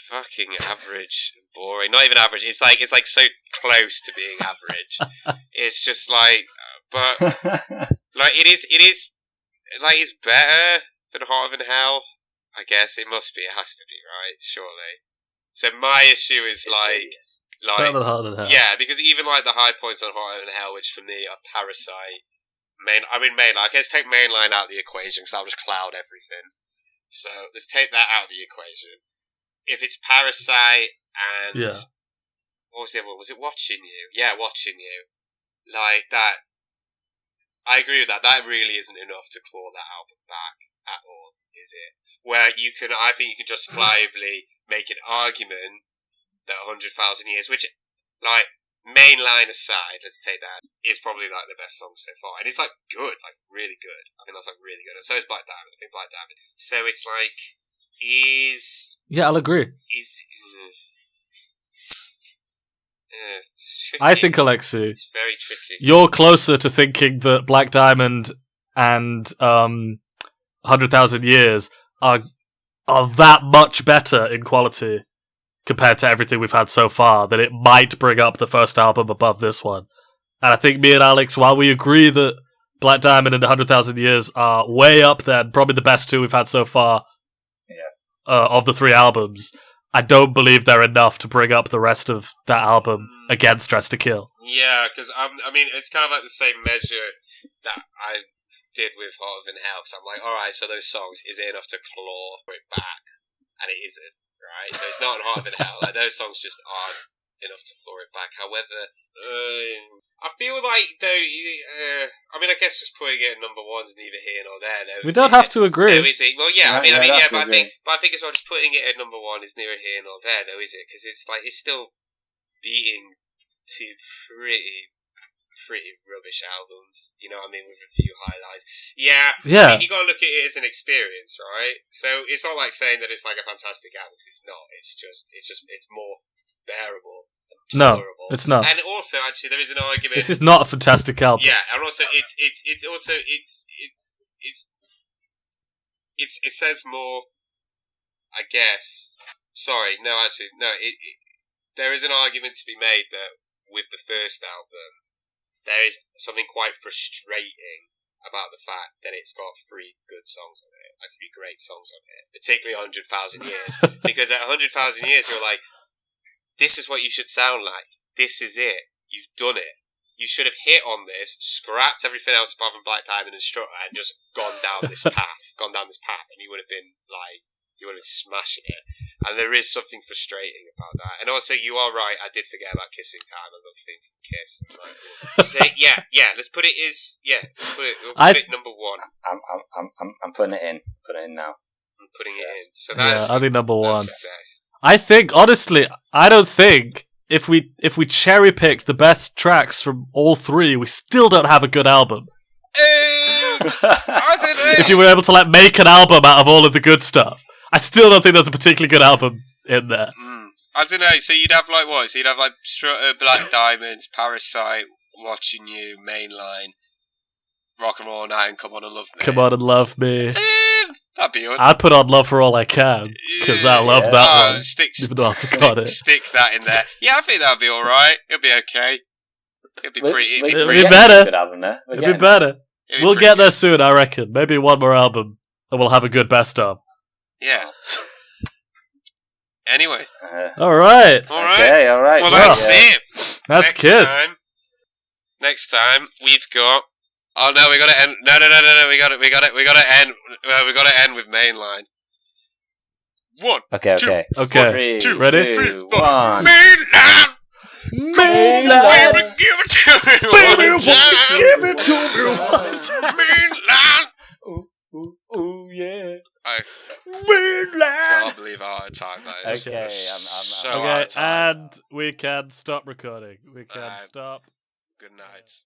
B: fucking average and boring. Not even average. It's like so close to being average. It's just but it is it's better than Hotter Than Hell. I guess it must be. It has to be, right? Surely. So my issue is
A: Better than Hotter Than Hell.
B: Yeah, because even the high points on Hotter Than Hell, which for me are Parasite, Mainline. Let's take Mainline out of the equation because that'll just cloud everything. So let's take that out of the equation. If it's Parasite and what was the other one? Was it Watching You? Yeah, Watching You. Like that. I agree with that. That really isn't enough to claw that album back at all, is it? Where I think you can justifiably make an argument that 100,000 Years, which, Mainline aside, let's take that, is probably, the best song so far. And it's, good, really good. I think that's, really good. And so is Black Diamond. I think Black Diamond. So it's,
A: Yeah, I'll agree.
B: It's tricky.
A: I think, Alexei,
B: it's very tricky.
A: You're closer to thinking that Black Diamond and 100,000 Years are that much better in quality compared to everything we've had so far, that it might bring up the first album above this one. And I think me and Alex, while we agree that Black Diamond and 100,000 Years are way up there, probably the best two we've had so far of the 3 albums, I don't believe they're enough to bring up the rest of that album against Dress to Kill.
B: Yeah, because it's kind of like the same measure that I did with Hotter Than Hell. So I'm alright, so those songs, is it enough to claw it back? and it isn't, right? So it's not on Heart of Hell. Like, those songs just aren't enough to claw it back. However, I feel like, though, I mean, I guess just putting it at number one is neither here nor there.
A: We don't have to agree.
B: No, is it? Well, yeah,
C: No,
B: but I think as well, just putting it at number one is neither here nor there, though, is it? Because it's like, it's still beating two pretty rubbish albums, you know what I mean, with a few highlights. Yeah. I mean, you got to look at it as an experience, right? So it's not like saying that it's like a fantastic album. 'Cause it's not. It's more bearable.
A: No, it's not.
B: And also, actually, there is an argument.
A: This is not a fantastic album.
B: Yeah, and also it says more. I guess. Sorry, no, actually, no. There is an argument to be made that with the first album, there is something quite frustrating about the fact that it's got 3 good songs on it, like 3 great songs on it, particularly 100,000 Years, because at 100,000 Years, you're like, this is what you should sound like. This is it. You've done it. You should have hit on this, scrapped everything else apart from Black Diamond and Strutter, and just gone down this path, and you would have been like, you would have been smashing it. And there is something frustrating about that. And also, you are right, I did forget about Kissing Time, I love theme from Kiss. Like, let's put it we'll put it number one.
C: I'm putting it in. Putting it in now.
B: I'm putting it in. So that's
A: I think number one.
B: the best.
A: I think, honestly, I don't think if we cherry picked the best tracks from all 3, we still don't have a good album.
B: I don't know.
A: If you were able to like make an album out of all of the good stuff, I still don't think there's a particularly good album in there.
B: I don't know. So you'd have like what? So you'd have like Strutter, Black Diamonds, Parasite, Watching You, Mainline, Rock and Roll Night, and Come On and Love Me.
A: Come On and Love Me.
B: That'd be good.
A: I'd put on Love for All I Can because I love that one.
B: Stick
A: that
B: in there. Yeah, I think that'd be all right. It'll be okay. It'll be pretty.
A: It'll be better. It'll be better. We'll get there
B: good.
A: soon, I reckon. Maybe one more album, and we'll have a good best of.
B: Yeah. Anyway.
A: All right.
C: Okay, all right.
B: Well, that's it.
A: That's Kiss.
B: Next time we've got. Oh no, we got to end. No. We got to end. We got to end with Mainline. 1.
C: Okay.
A: 3,
C: 2,
A: ready?
C: 3, 1.
B: Mainline.
A: Mainline.
B: Baby, give it to me.
A: Give it to me.
B: Mainline.
C: Ooh, yeah.
B: I
A: Mainline.
B: can't believe how out of time that is.
C: Okay,
B: So
C: I'm
B: out of time.
A: And we can stop recording. We can stop.
B: Good night.